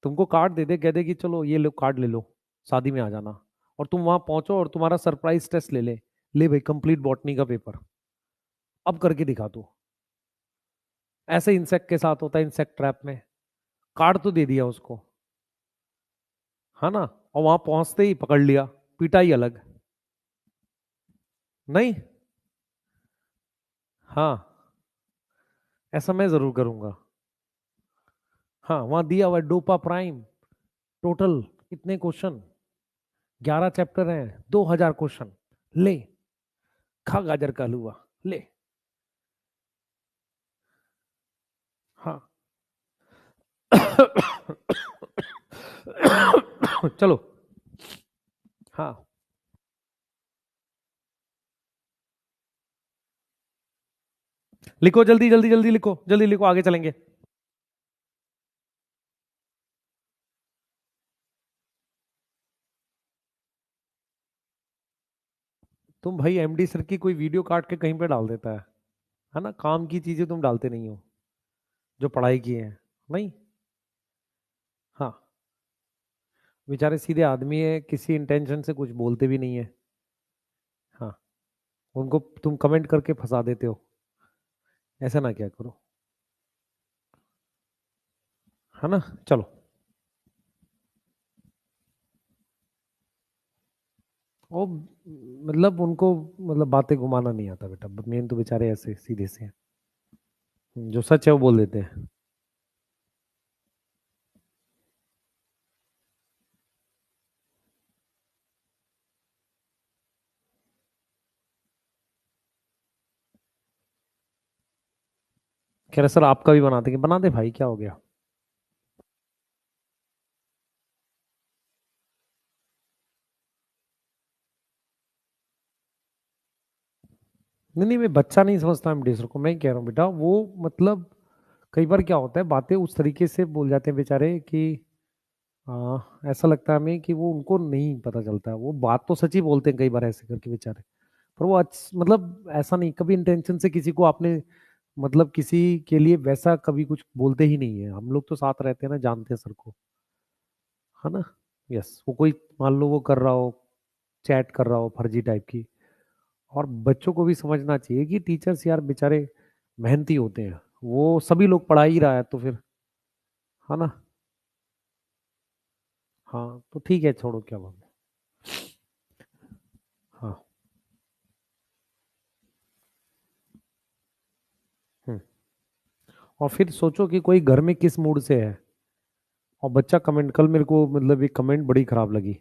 तुमको कार्ड दे दे, कह दे कि चलो ये लो कार्ड ले लो, शादी में आ जाना, और तुम वहां पहुंचो और तुम्हारा सरप्राइज टेस्ट ले ले। ले भाई, कंप्लीट बॉटनी का पेपर, अब करके दिखा तू। ऐसे इंसेक्ट के साथ होता है, इंसेक्ट ट्रैप में। कार्ड तो दे दिया उसको, है ना, और वहां पहुंचते ही पकड़ लिया, पिटाई अलग। नहीं। हाँ, ऐसा मैं जरूर करूंगा। हाँ, वहां दिया हुआ डोपा प्राइम, टोटल कितने क्वेश्चन, 11 चैप्टर हैं, 2000 क्वेश्चन। ले, खा गाजर का हलवा, ले। हाँ। चलो। हाँ, लिखो जल्दी जल्दी जल्दी लिखो, जल्दी लिखो, आगे चलेंगे। तुम भाई एमडी सर की कोई वीडियो काट के कहीं पे डाल देता है ना? काम की चीजें तुम डालते नहीं हो, जो पढ़ाई की है। नहीं। हाँ, बेचारे सीधे आदमी है, किसी इंटेंशन से कुछ बोलते भी नहीं है। हाँ, उनको तुम कमेंट करके फंसा देते हो, ऐसा ना क्या करो, है ना? चलो। वो मतलब उनको, मतलब बातें घुमाना नहीं आता बेटा, मेन तो बेचारे ऐसे सीधे से हैं, जो सच है वो बोल देते हैं। कह रहे सर आपका भी बना देंगे, बना दे भाई, क्या हो गया? नहीं नहीं, मैं बच्चा नहीं समझता एमडी सर को, मैं कह रहा हूँ बेटा वो, मतलब कई बार क्या होता है, बातें उस तरीके से बोल जाते हैं बेचारे कि ऐसा लगता है हमें कि वो, उनको नहीं पता चलता है, वो बात तो सच ही बोलते हैं कई बार ऐसे करके बेचारे, पर वो मतलब ऐसा नहीं, कभी इंटेंशन से किसी को आपने, मतलब किसी के लिए वैसा कभी कुछ बोलते ही नहीं है। हम लोग तो साथ रहते हैं ना, जानते हैं सर को, है ना? यस, वो कोई मान लो वो कर रहा हो, चैट कर रहा हो फर्जी टाइप की, और बच्चों को भी समझना चाहिए कि टीचर्स यार बेचारे मेहनती होते हैं, वो सभी लोग पढ़ा ही रहा है तो फिर, है ना? हाँ, तो ठीक है, छोड़ो, क्या बात है। हाँ। हम्म। और फिर सोचो कि कोई घर में किस मूड से है, और बच्चा कमेंट, कल मेरे को मतलब एक कमेंट बड़ी खराब लगी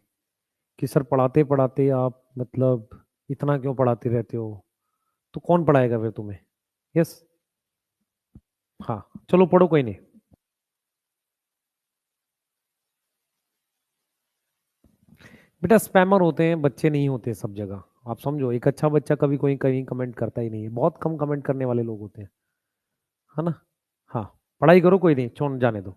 कि सर पढ़ाते पढ़ाते आप मतलब इतना क्यों पढ़ाते रहते हो, तो कौन पढ़ाएगा फिर तुम्हें? यस। हाँ, चलो पढ़ो, कोई नहीं। बेटा स्पैमर होते हैं बच्चे, नहीं होते सब जगह, आप समझो, एक अच्छा बच्चा कभी कोई कहीं कमेंट करता ही नहीं है, बहुत कम कमेंट करने वाले लोग होते हैं। है ना। हाँ, पढ़ाई करो, कोई नहीं, छोड़ जाने दो।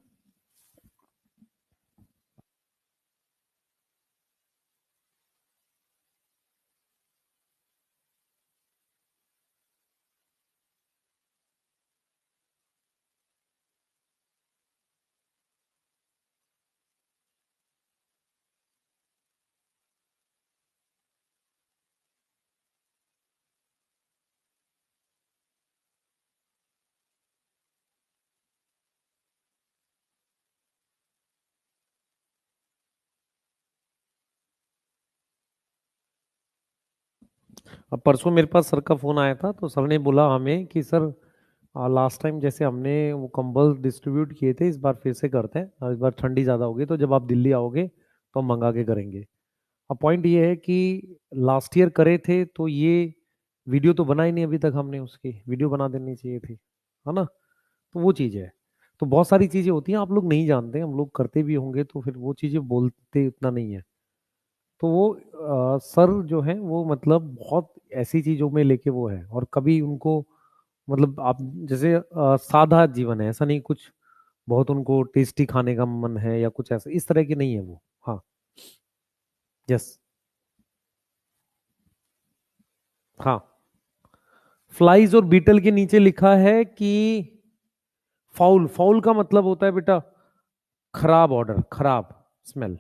अब परसों मेरे पास सर का फोन आया था, तो सर ने बोला हमें कि सर लास्ट टाइम जैसे हमने वो कंबल डिस्ट्रीब्यूट किए थे, इस बार फिर से करते हैं, और इस बार ठंडी ज़्यादा होगी तो जब आप दिल्ली आओगे तो हम मंगा के करेंगे। अब पॉइंट ये है कि लास्ट ईयर करे थे तो ये वीडियो तो बनाई नहीं अभी तक हमने, उसकी वीडियो बना देनी चाहिए थी, है ना। तो वो चीज़ है। तो बहुत सारी चीज़ें होती हैं, आप लोग नहीं जानते, हम लोग करते भी होंगे तो फिर वो चीज़ें बोलते उतना नहीं है। तो वो सर जो है वो मतलब बहुत ऐसी चीज़ों में लेके वो है, और कभी उनको मतलब आप जैसे सादा जीवन है, ऐसा नहीं कुछ बहुत उनको टेस्टी खाने का मन है या कुछ ऐसा, इस तरह की नहीं है वो। हाँ। यस। हाँ, फ्लाइज और बीटल के नीचे लिखा है कि फाउल, फाउल का मतलब होता है बेटा खराब ऑर्डर, खराब स्मेल।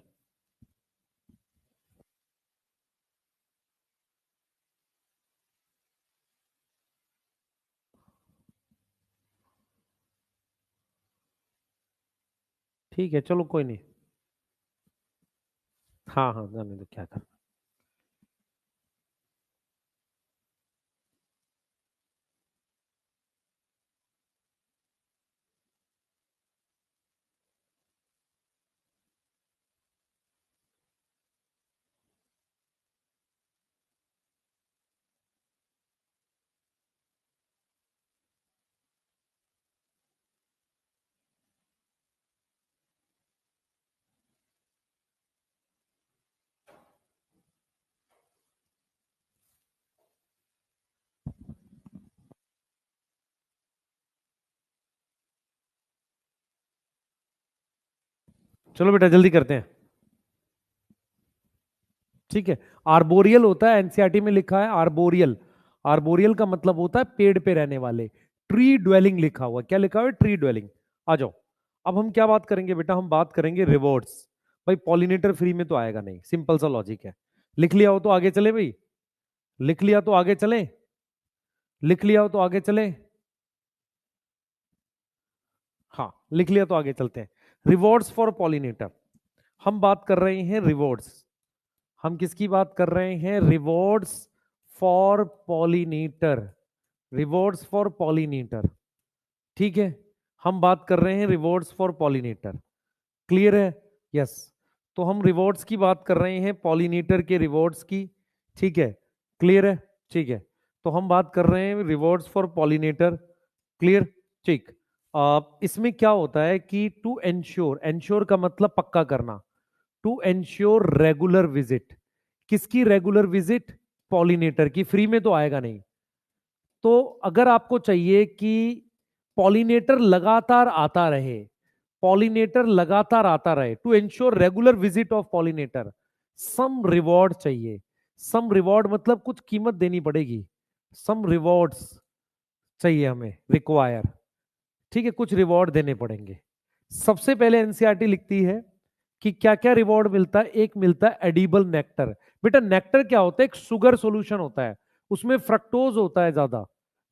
ठीक है, चलो कोई नहीं। हाँ हाँ, जाने दो, क्या कर। चलो बेटा जल्दी करते हैं। ठीक है। आर्बोरियल होता है, एनसीईआरटी में लिखा है आर्बोरियल। आर्बोरियल का मतलब होता है पेड़ पे रहने वाले। ट्री ड्वेलिंग लिखा हुआ, क्या लिखा हुआ है, ट्री ड्वेलिंग। आ जाओ। अब हम क्या बात करेंगे बेटा, हम बात करेंगे रिवॉर्ड्स। भाई पॉलिनेटर फ्री में तो आएगा नहीं, सिंपल सा लॉजिक है। लिख लिया हो तो आगे चले भाई। लिख लिया तो आगे चले। लिख लिया हो तो आगे चले। हाँ, लिख लिया तो आगे चलते हैं। Rewards for pollinator. हम बात कर रहे हैं रिवॉर्ड्स। हम किसकी बात कर रहे हैं, rewards for pollinator. Rewards for pollinator. ठीक है। हम बात कर रहे हैं रिवॉर्ड्स फॉर पॉलिनेटर। क्लियर है। यस। तो हम रिवॉर्ड्स की बात कर रहे हैं, पॉलिनेटर के रिवॉर्ड्स की। ठीक है। क्लियर है। ठीक है। तो हम बात कर रहे हैं रिवॉर्ड्स फॉर पॉलिनेटर। क्लियर। ठीक। इसमें क्या होता है कि टू एंश्योर, एंश्योर का मतलब पक्का करना, टू एंश्योर रेगुलर विजिट। किसकी रेगुलर विजिट, पॉलिनेटर की, फ्री में तो आएगा नहीं। तो अगर आपको चाहिए कि पॉलिनेटर लगातार आता रहे, पॉलिनेटर लगातार आता रहे, to ensure regular visit of pollinator, some reward चाहिए। सम रिवॉर्ड मतलब कुछ कीमत देनी पड़ेगी। सम रिवॉर्ड्स चाहिए हमें, रिक्वायर। ठीक है, कुछ रिवॉर्ड देने पड़ेंगे। सबसे पहले एनसीईआरटी लिखती है कि क्या क्या रिवॉर्ड मिलता है। एक मिलता है एडिबल नेक्टर। बेटा नेक्टर क्या होता है, एक शुगर सॉल्यूशन होता है, उसमें फ्रक्टोज होता है ज्यादा।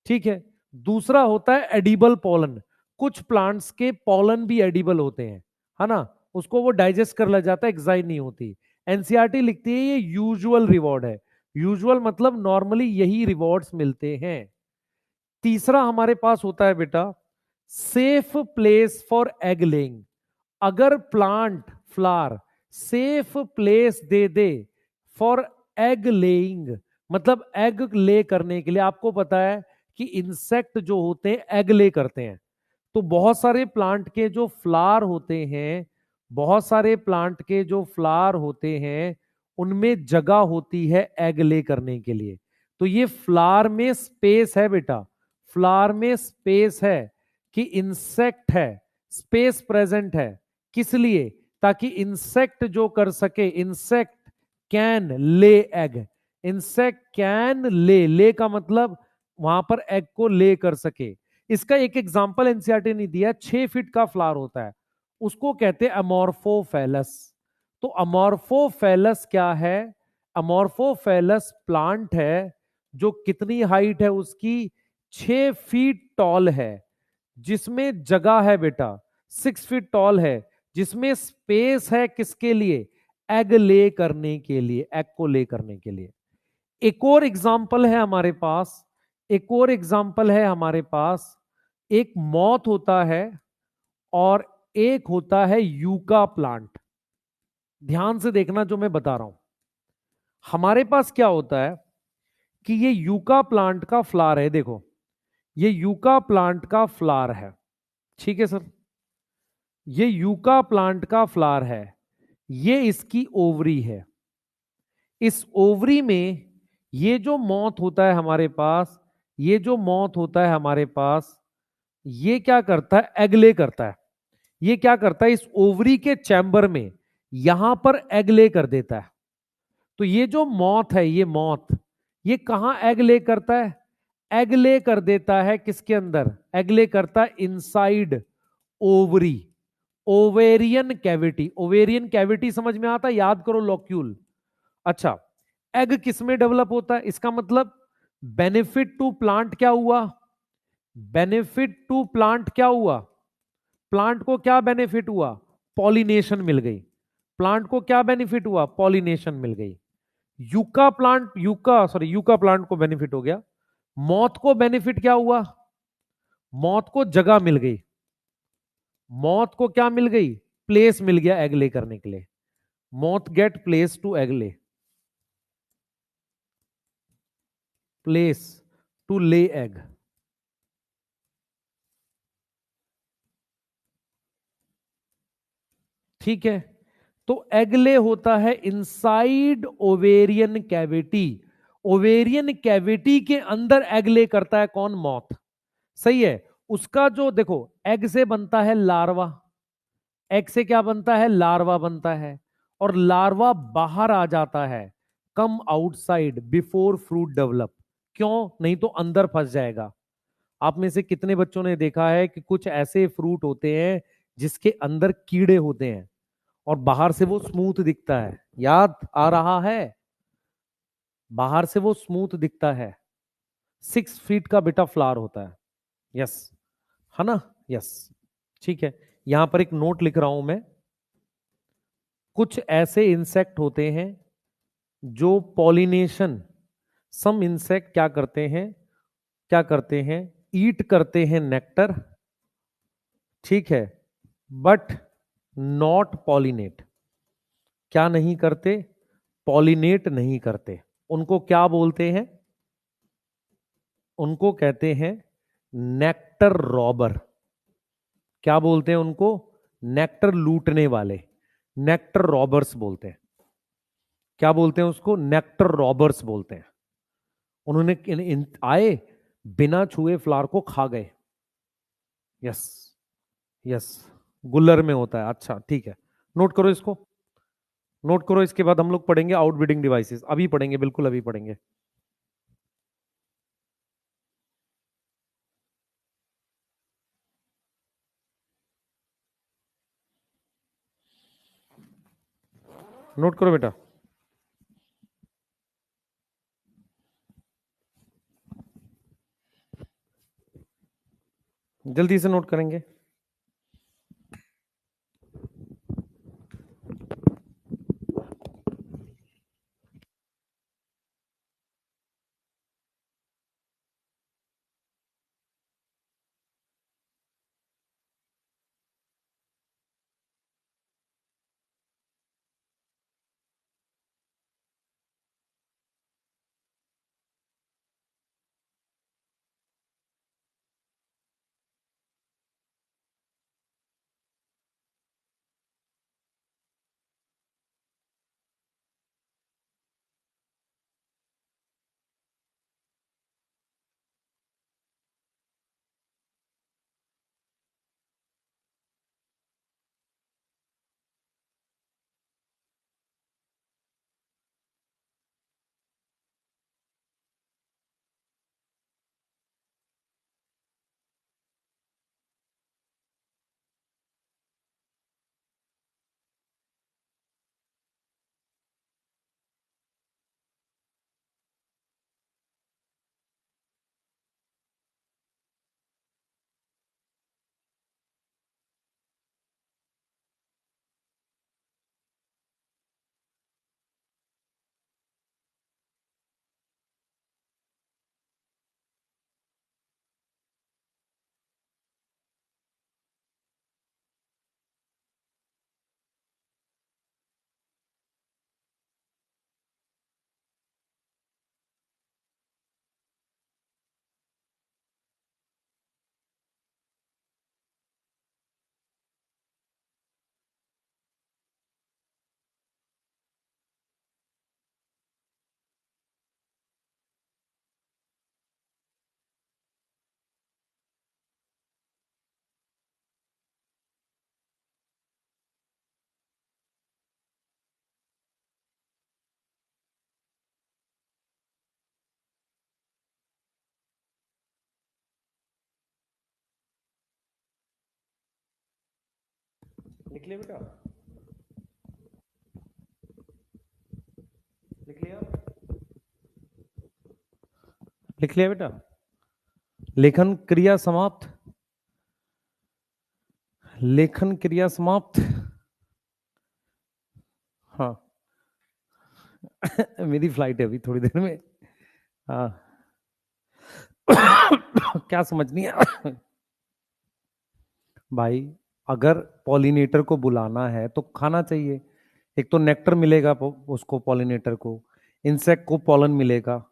ठीक है। दूसरा होता है एडिबल पोलन। कुछ प्लांट्स के पोलन भी एडिबल होते हैं, है ना। उसको वो डाइजेस्ट कर लिया जाता है, एग्जाइट नहीं होती। एनसीईआरटी लिखती है ये यूजुअल रिवॉर्ड है। यूजुअल मतलब नॉर्मली यही रिवॉर्ड्स मिलते हैं। तीसरा हमारे पास होता है बेटा safe place for egg laying. अगर प्लांट फ्लावर सेफ प्लेस दे दे फॉर एग लेइंग, मतलब एग ले करने के लिए, आपको पता है कि इंसेक्ट जो होते हैं एग ले करते हैं। तो बहुत सारे प्लांट के जो फ्लावर होते हैं, बहुत सारे प्लांट के जो फ्लावर होते हैं उनमें जगह होती है एग ले करने के लिए। तो ये फ्लावर में स्पेस है बेटा, फ्लावर में स्पेस है। कि इंसेक्ट है, स्पेस प्रेजेंट है, किस लिए? ताकि इंसेक्ट जो कर सके, इंसेक्ट कैन ले एग, इंसेक्ट कैन ले का मतलब वहां पर एग को ले कर सके। इसका एक एग्जांपल एनसीईआरटी ने दिया, 6 फीट का फ्लावर होता है, उसको कहते हैं अमोर्फोफेलस। तो अमोर्फोफेलस क्या है? अमोर्फोफेलस प्लांट है जो कितनी हाइट है उसकी? 6 फीट टॉल है, जिसमें जगह है बेटा, 6 फीट टॉल है, जिसमें स्पेस है किसके लिए? एग ले करने के लिए, एग को ले करने के लिए। एक और एग्जाम्पल है हमारे पास, एक और एग्जाम्पल है हमारे पास, एक मॉथ होता है और एक होता है यूका प्लांट। ध्यान से देखना जो मैं बता रहा हूं। हमारे पास क्या होता है कि ये यूका प्लांट का फ्लावर है, देखो ये यूका प्लांट का फ्लावर है, ठीक है सर, ये यूका प्लांट का फ्लावर है, ये इसकी ओवरी है। इस ओवरी में ये जो मॉथ होता है हमारे पास, ये जो मॉथ होता है हमारे पास, ये क्या करता है? एग ले करता है। ये क्या करता है? इस ओवरी के चैम्बर में यहां पर एग ले कर देता है। तो ये जो मॉथ है, ये मॉथ, ये कहां एग ले करता है? एग ले कर देता है किसके अंदर? एग ले करता है inside ovary, ovarian cavity. Ovarian cavity समझ में आता है? याद करो, लॉक्यूल। अच्छा, एग किस में डेवलप होता है? इसका मतलब बेनिफिट टू प्लांट क्या हुआ? बेनिफिट टू प्लांट क्या हुआ? प्लांट को क्या बेनिफिट हुआ? पॉलिनेशन मिल गई। प्लांट को क्या बेनिफिट हुआ? पॉलिनेशन मिल गई। यूका प्लांट, यूका प्लांट को बेनिफिट हो गया। मौत को बेनिफिट क्या हुआ? मौत को जगह मिल गई। मौत को क्या मिल गई? प्लेस मिल गया एग ले करने के लिए। मौत गेट प्लेस टू एग ले, प्लेस टू ले एग। ठीक है, तो एगले होता है inside ovarian cavity. Ovarian cavity के अंदर एगले करता है कौन? मॉथ। सही है। उसका जो देखो, एग से बनता है लार्वा, एग से क्या बनता है? लार्वा बनता है, और लार्वा बाहर आ जाता है, come outside before fruit develop. क्यों? नहीं तो अंदर फंस जाएगा। आप में से कितने बच्चों ने देखा है कि कुछ ऐसे फ्रूट होते हैं जिसके अंदर कीड़े होते हैं और बाहर से वो स्मूथ दिखता है? याद आ रहा है? बाहर से वो स्मूथ दिखता है। 6 फीट का बेटा फ्लावर होता है। यस, है ना? यस, ठीक है। यहां पर एक नोट लिख रहा हूं मैं। कुछ ऐसे इंसेक्ट होते हैं जो पॉलिनेशन, सम इंसेक्ट क्या करते हैं, क्या करते हैं? ईट करते हैं नेक्टर, ठीक है, बट नॉट पॉलिनेट। क्या नहीं करते? पॉलिनेट नहीं करते। उनको क्या बोलते हैं? उनको कहते हैं नेक्टर रॉबर। क्या बोलते हैं उनको? नेक्टर लूटने वाले, नेक्टर रॉबर्स बोलते हैं। क्या बोलते हैं उसको? नेक्टर रॉबर्स बोलते हैं। उन्होंने आए, बिना छुए फ्लावर को खा गए। यस, यस, गुल्लर में होता है। अच्छा ठीक है, नोट करो इसको, नोट करो। इसके बाद हम लोग पढ़ेंगे आउटब्रीडिंग डिवाइसेस, अभी पढ़ेंगे, बिल्कुल अभी पढ़ेंगे। नोट करो बेटा, जल्दी से नोट करेंगे। लिख लिया बेटा, लिख लिया, लिख लिया बेटा। लेखन क्रिया समाप्त, लेखन क्रिया समाप्त। हाँ मेरी फ्लाइट है अभी थोड़ी देर में। हाँ क्या समझनी है भाई? अगर पॉलिनेटर को बुलाना है तो खाना चाहिए। एक तो नेक्टर मिलेगा उसको, पॉलिनेटर को, इंसेक्ट को पॉलन मिलेगा,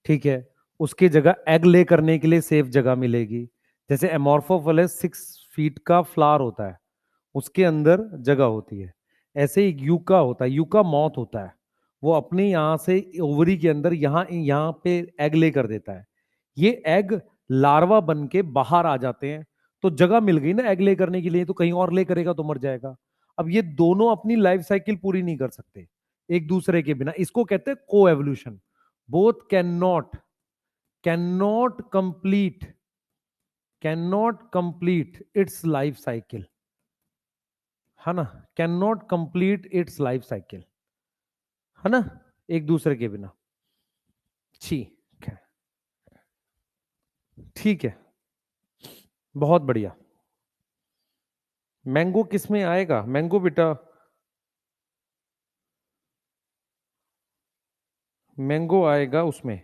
ठीक है। उसकी जगह एग ले करने के लिए सेफ जगह मिलेगी। जैसे एमोर्फोफिलस 6 फीट का फ्लावर होता है, उसके अंदर जगह होती है। ऐसे ही यूका होता है, यूका मॉथ होता है, वो अपने यहाँ से ओवरी के अंदर यहाँ यहाँ पे एग ले कर देता है। ये एग लार्वा बन के बाहर आ जाते हैं, तो जगह मिल गई ना एग ले करने के लिए, तो कहीं और ले करेगा तो मर जाएगा। अब ये दोनों अपनी लाइफ साइकिल पूरी नहीं कर सकते एक दूसरे के बिना, इसको कहते हैं को evolution. Both can not complete it's life cycle, है ना? Can not complete it's life cycle, है ना, एक दूसरे के बिना। ठीक है, ठीक है, बहुत बढ़िया। मैंगो किस में आएगा? मैंगो बेटा, मैंगो आएगा उसमें।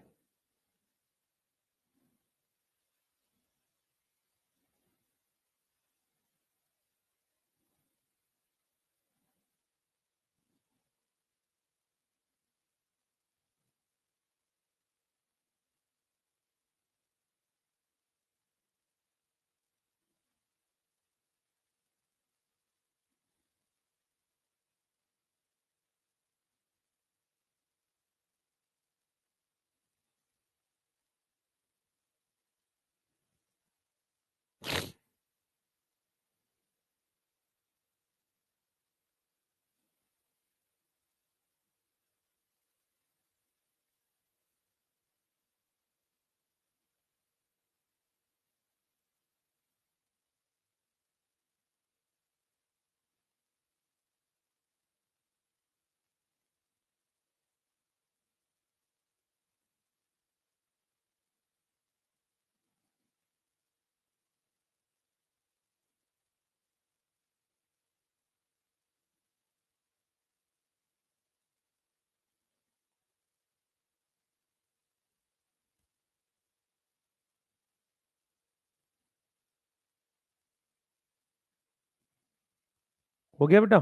हो गया बेटा,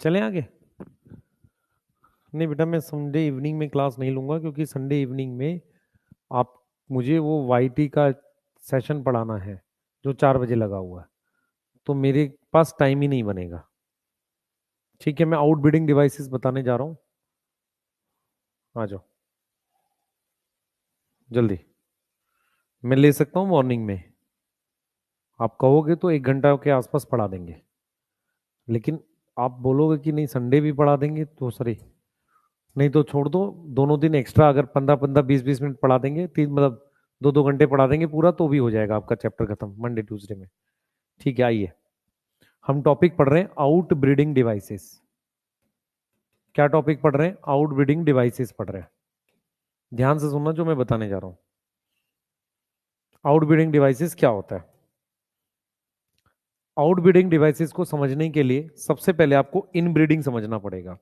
चलें आगे? नहीं बेटा, मैं संडे इवनिंग में क्लास नहीं लूंगा, क्योंकि संडे इवनिंग में आप मुझे वो वाईटी का सेशन पढ़ाना है जो 4 बजे लगा हुआ है, तो मेरे पास टाइम ही नहीं बनेगा। ठीक है, मैं आउटबिडिंग डिवाइसेस बताने जा रहा हूँ, आ जाओ जल्दी। मैं ले सकता हूँ मॉर्निंग में, आप कहोगे तो 1 घंटा के आसपास पढ़ा देंगे, लेकिन आप बोलोगे कि नहीं संडे भी पढ़ा देंगे तो सॉरी, नहीं तो छोड़ दो। दोनों दिन एक्स्ट्रा अगर 15-15 20-20 मिनट पढ़ा देंगे, तीन मतलब 2-2 घंटे पढ़ा देंगे पूरा, तो भी हो जाएगा आपका चैप्टर खत्म मंडे ट्यूसडे में। ठीक है, आइए हम टॉपिक पढ़ रहे हैं आउट ब्रीडिंग डिवाइसेस। क्या टॉपिक पढ़ रहे हैं? आउट ब्रीडिंग डिवाइसेस पढ़ रहे हैं। ध्यान से सुनना जो मैं बताने जा रहा हूं। आउट ब्रीडिंग डिवाइसेस क्या होता है? आउट ब्रीडिंग डिवाइसेस को समझने के लिए सबसे पहले आपको इन ब्रीडिंग समझना पड़ेगा।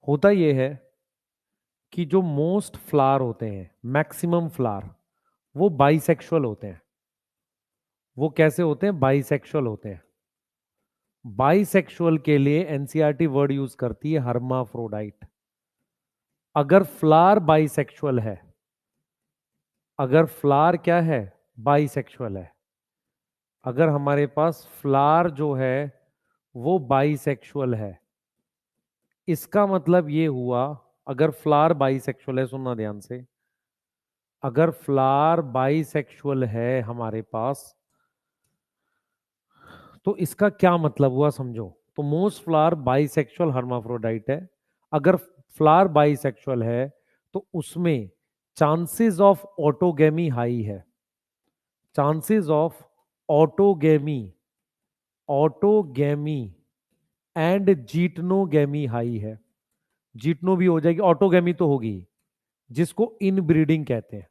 होता यह है कि जो मोस्ट फ्लावर होते हैं, मैक्सिमम फ्लावर, वो बाइसेक्सुअल होते हैं। वो कैसे होते हैं? बाइसेक्सुअल होते हैं। बाइसेक्सुअल के लिए एनसीईआरटी वर्ड यूज करती है हर्माफ्रोडाइट। अगर फ्लावर बाइसेक्सुअल है, अगर फ्लावर क्या है? बाइसेक्सुअल है। अगर हमारे पास फ्लावर जो है वो बाइसेक्सुअल है, इसका मतलब ये हुआ, अगर फ्लावर बाइसेक्सुअल है, सुनना ध्यान से, अगर फ्लावर बाइसेक्सुअल है हमारे पास, तो इसका क्या मतलब हुआ समझो। तो मोस्ट फ्लावर बाइसेक्सुअल हर्माफ्रोडाइट है। अगर फ्लावर बाइसेक्सुअल है तो उसमें चांसेस ऑफ ऑटोगेमी हाई है। Chances of autogamy autogamy and geitonogamy high है। जीटनो भी हो जाएगी, ऑटोगैमी तो होगी, जिसको इनब्रीडिंग कहते हैं।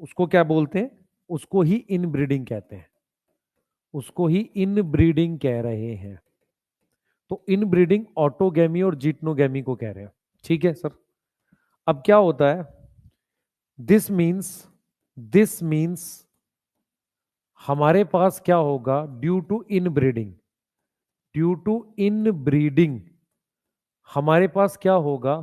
उसको क्या बोलते हैं? उसको ही इनब्रीडिंग कहते हैं, उसको ही इनब्रीडिंग कह रहे हैं। तो इनब्रीडिंग ऑटोगैमी और जीटनोगैमी को कह रहे हैं। ठीक है सर। अब क्या होता है, दिस मीन्स हमारे पास क्या होगा, ड्यू टू इनब्रीडिंग हमारे पास क्या होगा,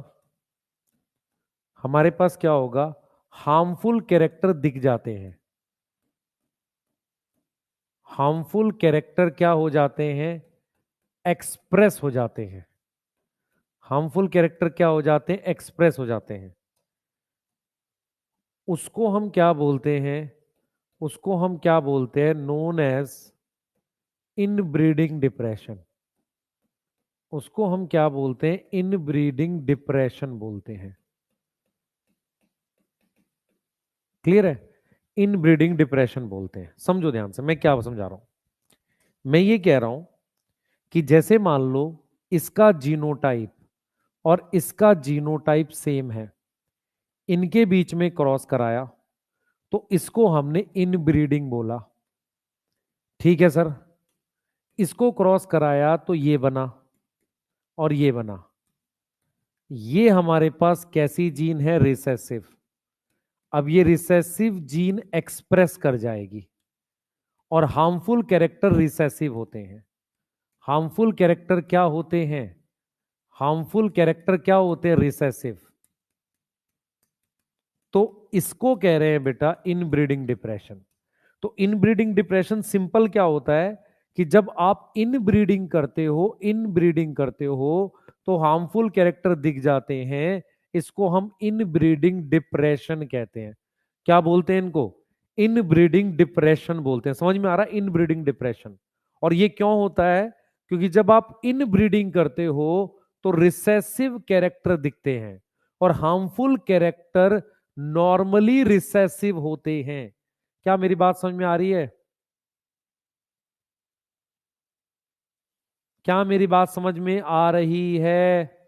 हमारे पास क्या होगा, हार्मफुल कैरेक्टर दिख जाते हैं। हार्मफुल कैरेक्टर क्या हो जाते हैं, एक्सप्रेस हो जाते हैं। हार्मफुल कैरेक्टर क्या हो जाते हैं, एक्सप्रेस हो जाते हैं। उसको हम क्या बोलते हैं, उसको हम क्या बोलते हैं, नोन एज इनब्रीडिंग डिप्रेशन। उसको हम क्या बोलते हैं, इनब्रीडिंग डिप्रेशन बोलते हैं। क्लियर है? इनब्रीडिंग डिप्रेशन बोलते हैं। समझो ध्यान से मैं क्या समझा रहा हूं। मैं ये कह रहा हूं कि जैसे मान लो इसका जीनोटाइप और इसका जीनोटाइप सेम है, इनके बीच में क्रॉस कराया तो इसको हमने इनब्रीडिंग बोला। ठीक है सर। इसको क्रॉस कराया तो ये बना और ये बना। ये हमारे पास कैसी जीन है, रिसेसिव। अब ये रिसेसिव जीन एक्सप्रेस कर जाएगी और हार्मफुल कैरेक्टर रिसेसिव होते हैं। हार्मफुल कैरेक्टर क्या होते हैं, हार्मफुल कैरेक्टर क्या होते हैं, रिसेसिव। तो इसको कह रहे हैं बेटा इनब्रीडिंग डिप्रेशन। तो इनब्रीडिंग डिप्रेशन सिंपल क्या होता है कि जब आप इनब्रीडिंग करते हो, इनब्रीडिंग करते हो तो हार्मफुल कैरेक्टर दिख जाते हैं। इसको हम इनब्रीडिंग डिप्रेशन कहते हैं। क्या बोलते हैं इनको, इनब्रीडिंग डिप्रेशन बोलते हैं। समझ में आ रहा है, इनब्रीडिंग डिप्रेशन। और ये क्यों होता है, क्योंकि जब आप इनब्रीडिंग करते हो तो रिसेसिव कैरेक्टर दिखते हैं और हार्मफुल कैरेक्टर नॉर्मली रिसेसिव होते हैं। क्या मेरी बात समझ में आ रही है? क्या मेरी बात समझ में आ रही है?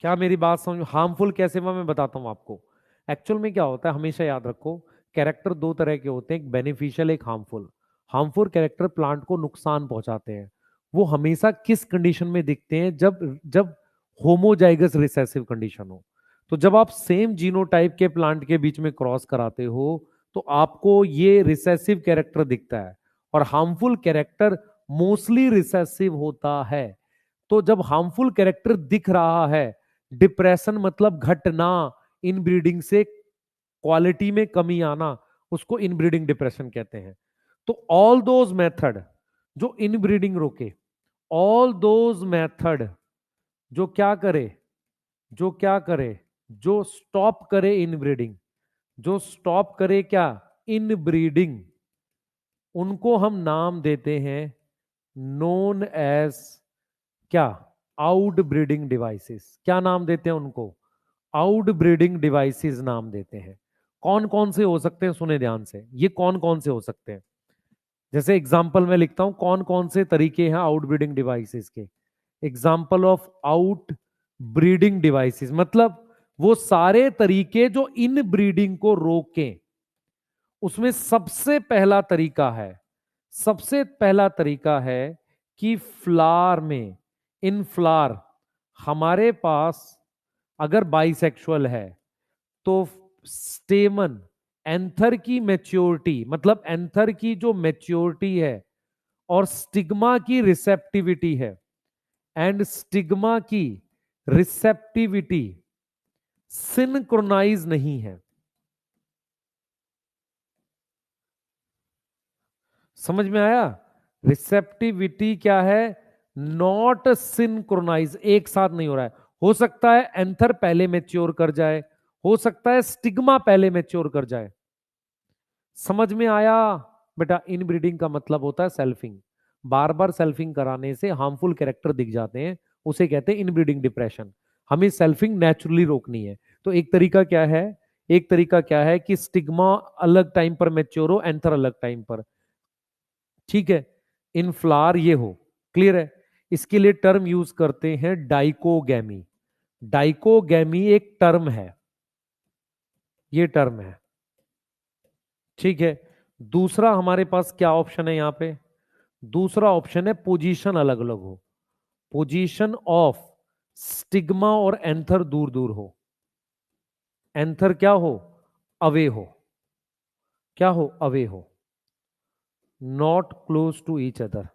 क्या मेरी बात समझ में, हार्मफुल कैसे हुआ मैं बताता हूं आपको। एक्चुअल में क्या होता है, हमेशा याद रखो, कैरेक्टर दो तरह के होते हैं, एक बेनिफिशियल एक हार्मफुल। हार्मफुल कैरेक्टर प्लांट को नुकसान पहुंचाते हैं। वो हमेशा किस कंडीशन में दिखते हैं, जब जब होमोजाइगस रिसेसिव कंडीशन हो। तो जब आप सेम जीनोटाइप के प्लांट के बीच में क्रॉस कराते हो तो आपको ये रिसेसिव कैरेक्टर दिखता है और हार्मफुल कैरेक्टर मोस्टली रिसेसिव होता है। तो जब हार्मफुल कैरेक्टर दिख रहा है, डिप्रेशन मतलब घटना, इनब्रीडिंग से क्वालिटी में कमी आना, उसको इनब्रीडिंग डिप्रेशन कहते हैं। तो ऑल दोज मेथड जो इनब्रीडिंग रोके, ऑल दोज मेथड जो क्या करे, जो क्या करे, जो स्टॉप करे इनब्रीडिंग, जो स्टॉप करे क्या, इनब्रीडिंग, उनको हम नाम देते हैं नोन एज क्या, आउट ब्रीडिंग डिवाइसेस। क्या नाम देते हैं उनको, आउट ब्रीडिंग डिवाइसेस नाम देते हैं। कौन कौन से हो सकते हैं, सुने ध्यान से, ये कौन कौन से हो सकते हैं। जैसे एग्जांपल में लिखता हूं कौन कौन से तरीके हैं आउट ब्रीडिंग डिवाइसेस के। Example of out breeding devices मतलब वो सारे तरीके जो इन ब्रीडिंग को रोकें। उसमें सबसे पहला तरीका है, सबसे पहला तरीका है कि फ्लावर में, इन फ्लावर, हमारे पास अगर बाइसेक्सुअल है तो स्टेमन, एंथर की मैच्योरिटी, मतलब एंथर की जो मैच्योरिटी है और स्टिग्मा की रिसेप्टिविटी है, एंड स्टिग्मा की रिसेप्टिविटी सिंक्रोनाइज नहीं है। समझ में आया? रिसेप्टिविटी क्या है, नॉट सिंक्रोनाइज, एक साथ नहीं हो रहा है। हो सकता है एंथर पहले मैच्योर कर जाए, हो सकता है स्टिग्मा पहले मैच्योर कर जाए। समझ में आया? बेटा इनब्रीडिंग का मतलब होता है सेल्फिंग। बार बार सेल्फिंग कराने से हार्मफुल कैरेक्टर दिख जाते हैं, उसे कहते हैं इनब्रीडिंग डिप्रेशन। हमें सेल्फिंग नेचुरली रोकनी है। तो एक तरीका क्या है, एक तरीका क्या है कि स्टिग्मा अलग टाइम पर मैच्योर हो, एंथर अलग टाइम पर, ठीक है, इन फ्लावर ये हो, क्लियर है। इसके लिए टर्म यूज करते हैं डाइकोगैमी। डाइकोगैमी एक टर्म है, ये टर्म है, ठीक है। दूसरा हमारे पास क्या ऑप्शन है यहां पे, दूसरा ऑप्शन है पोजीशन अलग अलग हो, पोजीशन ऑफ स्टिग्मा और एंथर दूर दूर हो, एंथर क्या हो, अवे हो, क्या हो, अवे हो, not close to each other.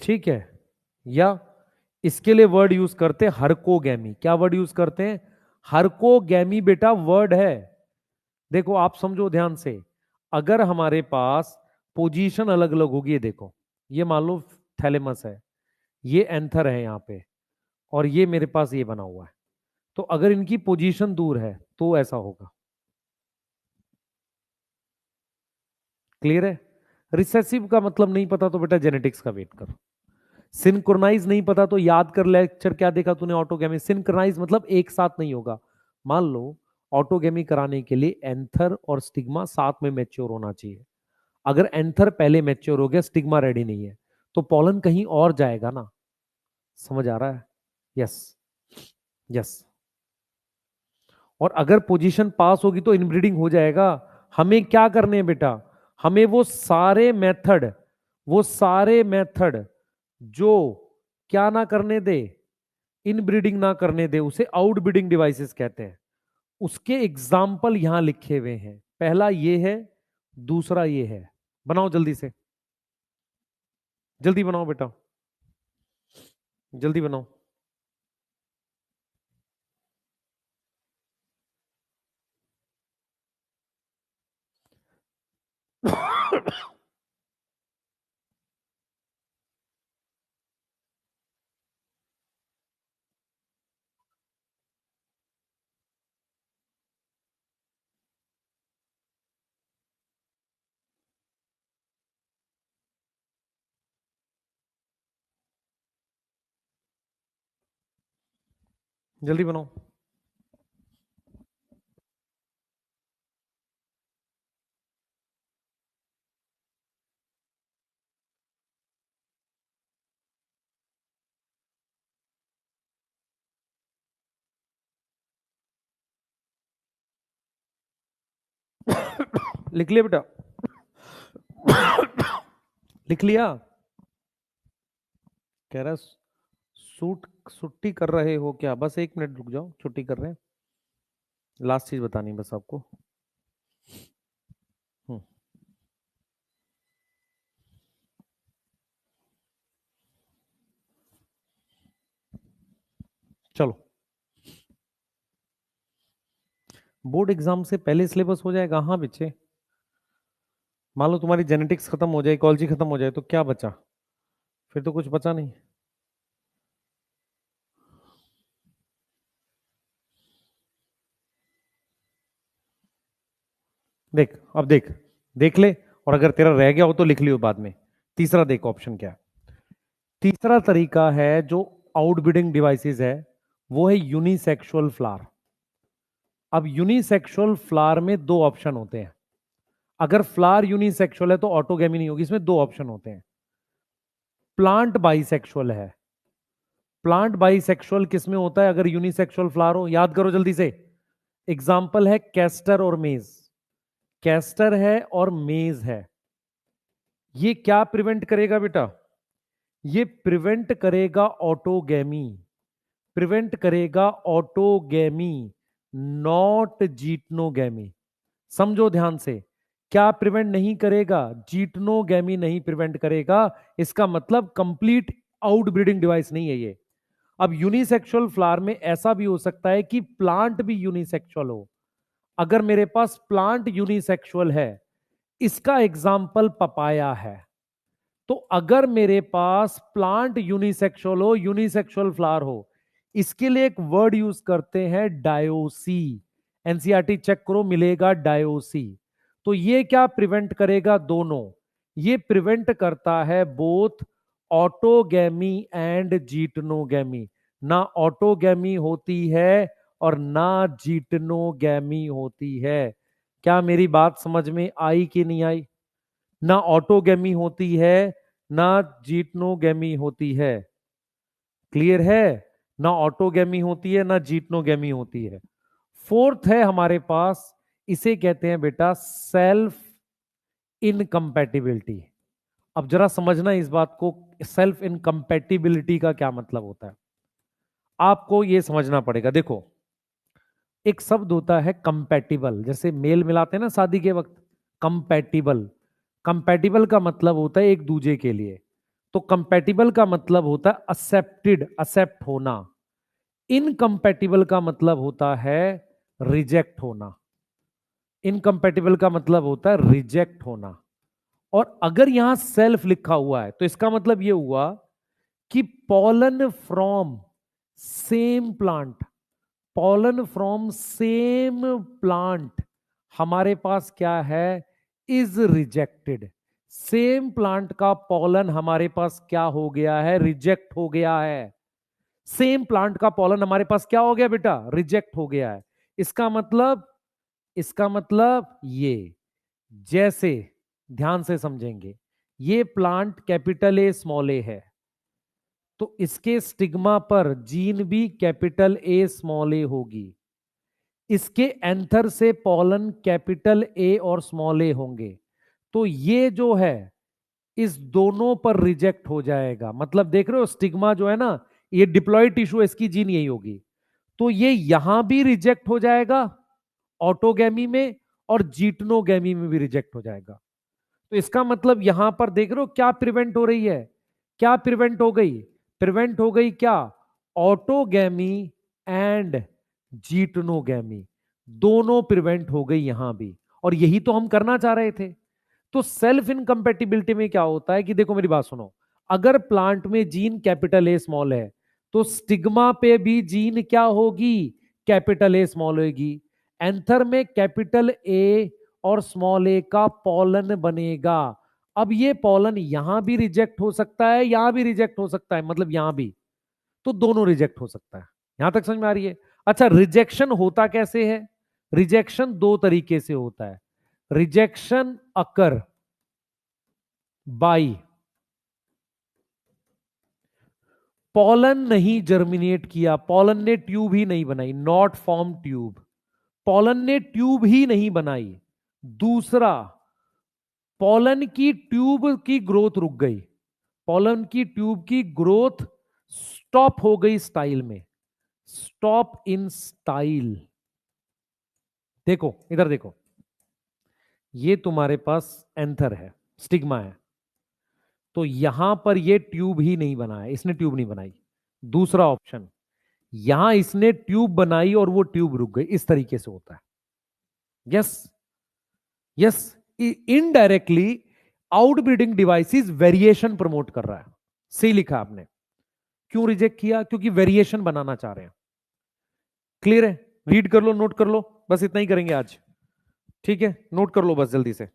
ठीक है, या इसके लिए वर्ड यूज करते हैं हरकोगैमी। क्या वर्ड यूज करते हैं, हरकोगैमी बेटा वर्ड है। देखो आप समझो ध्यान से, अगर हमारे पास पोजीशन अलग अलग होगी, ये देखो, ये मान लो थैलेमस है, ये एंथर है यहां पे, और ये मेरे पास ये बना हुआ है, तो अगर इनकी पोजीशन दूर है तो ऐसा होगा, क्लियर है। रिसेसिव का मतलब नहीं पता तो बेटा जेनेटिक्स का वेट करो। सिंक्रोनाइज नहीं पता तो याद कर, लेक्चर क्या देखा तूने ऑटोगेमी। सिंक्रोनाइज मतलब एक साथ नहीं होगा। मान लो ऑटोगेमी कराने के लिए एंथर और स्टिग्मा साथ में मैच्योर होना चाहिए, अगर एंथर पहले मैच्योर हो गया, स्टिग्मा रेडी नहीं है, तो पॉलन कहीं और जाएगा ना, समझ आ रहा है। Yes, yes. और अगर पोजीशन पास होगी तो इनब्रीडिंग हो जाएगा। हमें क्या करने हैं बेटा, हमें वो सारे मेथड जो क्या ना करने दे, इनब्रीडिंग ना करने दे, उसे आउटब्रीडिंग डिवाइसेस कहते हैं। उसके एग्जाम्पल यहां लिखे हुए हैं, पहला ये है, दूसरा ये है। बनाओ जल्दी से, जल्दी बनाओ बेटा, जल्दी बनाओ। जल्दी बनाओ। लिख लिया बेटा, लिख लिया। कह रहा सूट छुट्टी कर रहे हो क्या, बस 1 मिनट रुक जाओ, छुट्टी कर रहे हैं, लास्ट चीज बतानी है बस आपको। हम्म, चलो, बोर्ड एग्जाम से पहले सिलेबस हो जाएगा, हाँ बच्चे। मान लो तुम्हारी जेनेटिक्स खत्म हो जाए, इकोलॉजी खत्म हो जाए, तो क्या बचा, फिर तो कुछ बचा नहीं। देख, अब देख, देख ले, और अगर तेरा रह गया हो तो लिख लियो बाद में। तीसरा देख ऑप्शन क्या है, तीसरा तरीका है जो आउटब्रीडिंग डिवाइसेस है, वो है यूनिसेक्सुअल फ्लावर। अब यूनिसेक्सुअल फ्लावर में दो ऑप्शन होते हैं। अगर फ्लावर यूनिसेक्सुअल है तो ऑटोगेमी नहीं होगी, इसमें दो ऑप्शन होते हैं। प्लांट बाइसेक्सुअल है, प्लांट बाइसेक्सुअल किसमें होता है, अगर यूनिसेक्सुअल फ्लावर हो, याद करो जल्दी से। एग्जाम्पल है कैस्टर और मेज, कैस्टर है और मेज है। ये क्या प्रिवेंट करेगा बेटा, ये प्रिवेंट करेगा ऑटोगेमी, प्रिवेंट करेगा ऑटोगेमी, नॉट जीटनोगेमी। समझो ध्यान से, क्या प्रिवेंट नहीं करेगा, जीटनोगेमी नहीं प्रिवेंट करेगा। इसका मतलब कंप्लीट आउटब्रीडिंग डिवाइस नहीं है ये। अब यूनिसेक्सुअल फ्लावर में ऐसा भी हो सकता है कि प्लांट भी यूनिसेक्सुअल हो। अगर मेरे पास प्लांट यूनिसेक्सुअल है, इसका एग्जाम्पल पपाया है, तो अगर मेरे पास प्लांट यूनिसेक्सुअल हो, यूनिसेक्सुअल फ्लावर हो, इसके लिए एक वर्ड यूज करते हैं डायोसी। एनसीईआरटी चेक करो, मिलेगा डायोसी। तो ये क्या प्रिवेंट करेगा, दोनों, ये प्रिवेंट करता है बोथ ऑटोगैमी एंड जीटनोगैमी। ना ऑटोगैमी होती है और ना जीटनोगैमी होती है। क्या मेरी बात समझ में आई कि नहीं आई? ना ऑटोगैमी होती है ना जीटनोगैमी होती है। क्लियर है? ना ऑटोगैमी होती है ना जीटनोगैमी होती है। फोर्थ है हमारे पास, इसे कहते हैं बेटा सेल्फ इनकम्पैटिबिलिटी। अब जरा समझना इस बात को, सेल्फ इनकम्पैटिबिलिटी का क्या मतलब होता है आपको ये समझना पड़ेगा। देखो, एक शब्द होता है कंपैटिबल, जैसे मेल मिलाते हैं ना शादी के वक्त, कंपैटिबल। कंपैटिबल का मतलब होता है एक दूजे के लिए, तो कंपैटिबल का मतलब होता है एक्सेप्टेड, एक्सेप्ट होना। इनकम्पैटिबल का मतलब होता है रिजेक्ट होना। इनकम्पैटिबल का मतलब होता है रिजेक्ट होना। और अगर यहां सेल्फ लिखा हुआ है तो इसका मतलब यह हुआ कि pollen from same plant, pollen from same plant हमारे पास क्या है, इज रिजेक्टेड। सेम प्लांट का पॉलन हमारे पास क्या हो गया है, रिजेक्ट हो गया है। सेम प्लांट का पॉलन हमारे पास क्या हो गया बेटा, रिजेक्ट हो गया है। इसका मतलब, इसका मतलब ये, जैसे ध्यान से समझेंगे, ये प्लांट कैपिटल ए स्मॉल ए है, तो इसके स्टिग्मा पर जीन भी कैपिटल ए स्मॉल ए होगी। इसके एंथर से पॉलन कैपिटल ए और स्मॉल ए होंगे। तो ये जो है इस दोनों पर रिजेक्ट हो जाएगा। मतलब देख रहे हो स्टिग्मा जो है ना, ये डिप्लॉयड टिश्यू, इसकी जीन यही होगी, तो ये यहां भी रिजेक्ट हो जाएगा ऑटोगैमी में, और जीटनोगैमी में भी रिजेक्ट हो जाएगा। तो इसका मतलब यहां पर देख रहे हो क्या प्रिवेंट हो रही है, क्या प्रिवेंट हो गई, प्रिवेंट हो गई क्या, ऑटोगैमी एंड जीटनोगैमी, दोनों प्रिवेंट हो गई यहां भी। और यही तो हम करना चाह रहे थे। तो सेल्फ इनकम्पेटिबिलिटी में क्या होता है कि देखो मेरी बात सुनो, अगर प्लांट में जीन कैपिटल ए स्मॉल है तो स्टिग्मा पे भी जीन क्या होगी, कैपिटल ए स्मॉल होगी। एंथर में कैपिटल ए और स्मॉल ए का पॉलन बनेगा। अब ये पॉलन यहां भी रिजेक्ट हो सकता है, यहां भी रिजेक्ट हो सकता है, मतलब यहां भी, तो दोनों रिजेक्ट हो सकता है। यहां तक समझ में आ रही है? अच्छा, रिजेक्शन होता कैसे है? रिजेक्शन दो तरीके से होता है। रिजेक्शन अकर बाई, पॉलन नहीं जर्मिनेट किया, पॉलन ने ट्यूब ही नहीं बनाई, नॉट फॉर्म ट्यूब, पॉलन ने ट्यूब ही नहीं बनाई। दूसरा, पॉलन की ट्यूब की ग्रोथ रुक गई, पॉलन की ट्यूब की ग्रोथ स्टॉप हो गई स्टाइल में, स्टॉप इन स्टाइल। देखो इधर देखो, ये तुम्हारे पास एंथर है, स्टिग्मा है, तो यहां पर ये ट्यूब ही नहीं बना है, इसने ट्यूब नहीं बनाई। दूसरा ऑप्शन, यहां इसने ट्यूब बनाई और वो ट्यूब रुक गई, इस तरीके से होता है। Yes, yes, indirectly outbreeding devices variation promote कर रहा है। सही लिखा आपने। क्यों रिजेक्ट किया? क्योंकि वेरिएशन बनाना चाह रहे हैं। क्लियर है? रीड कर लो, नोट कर लो, बस इतना ही करेंगे आज। ठीक है, नोट कर लो बस जल्दी से।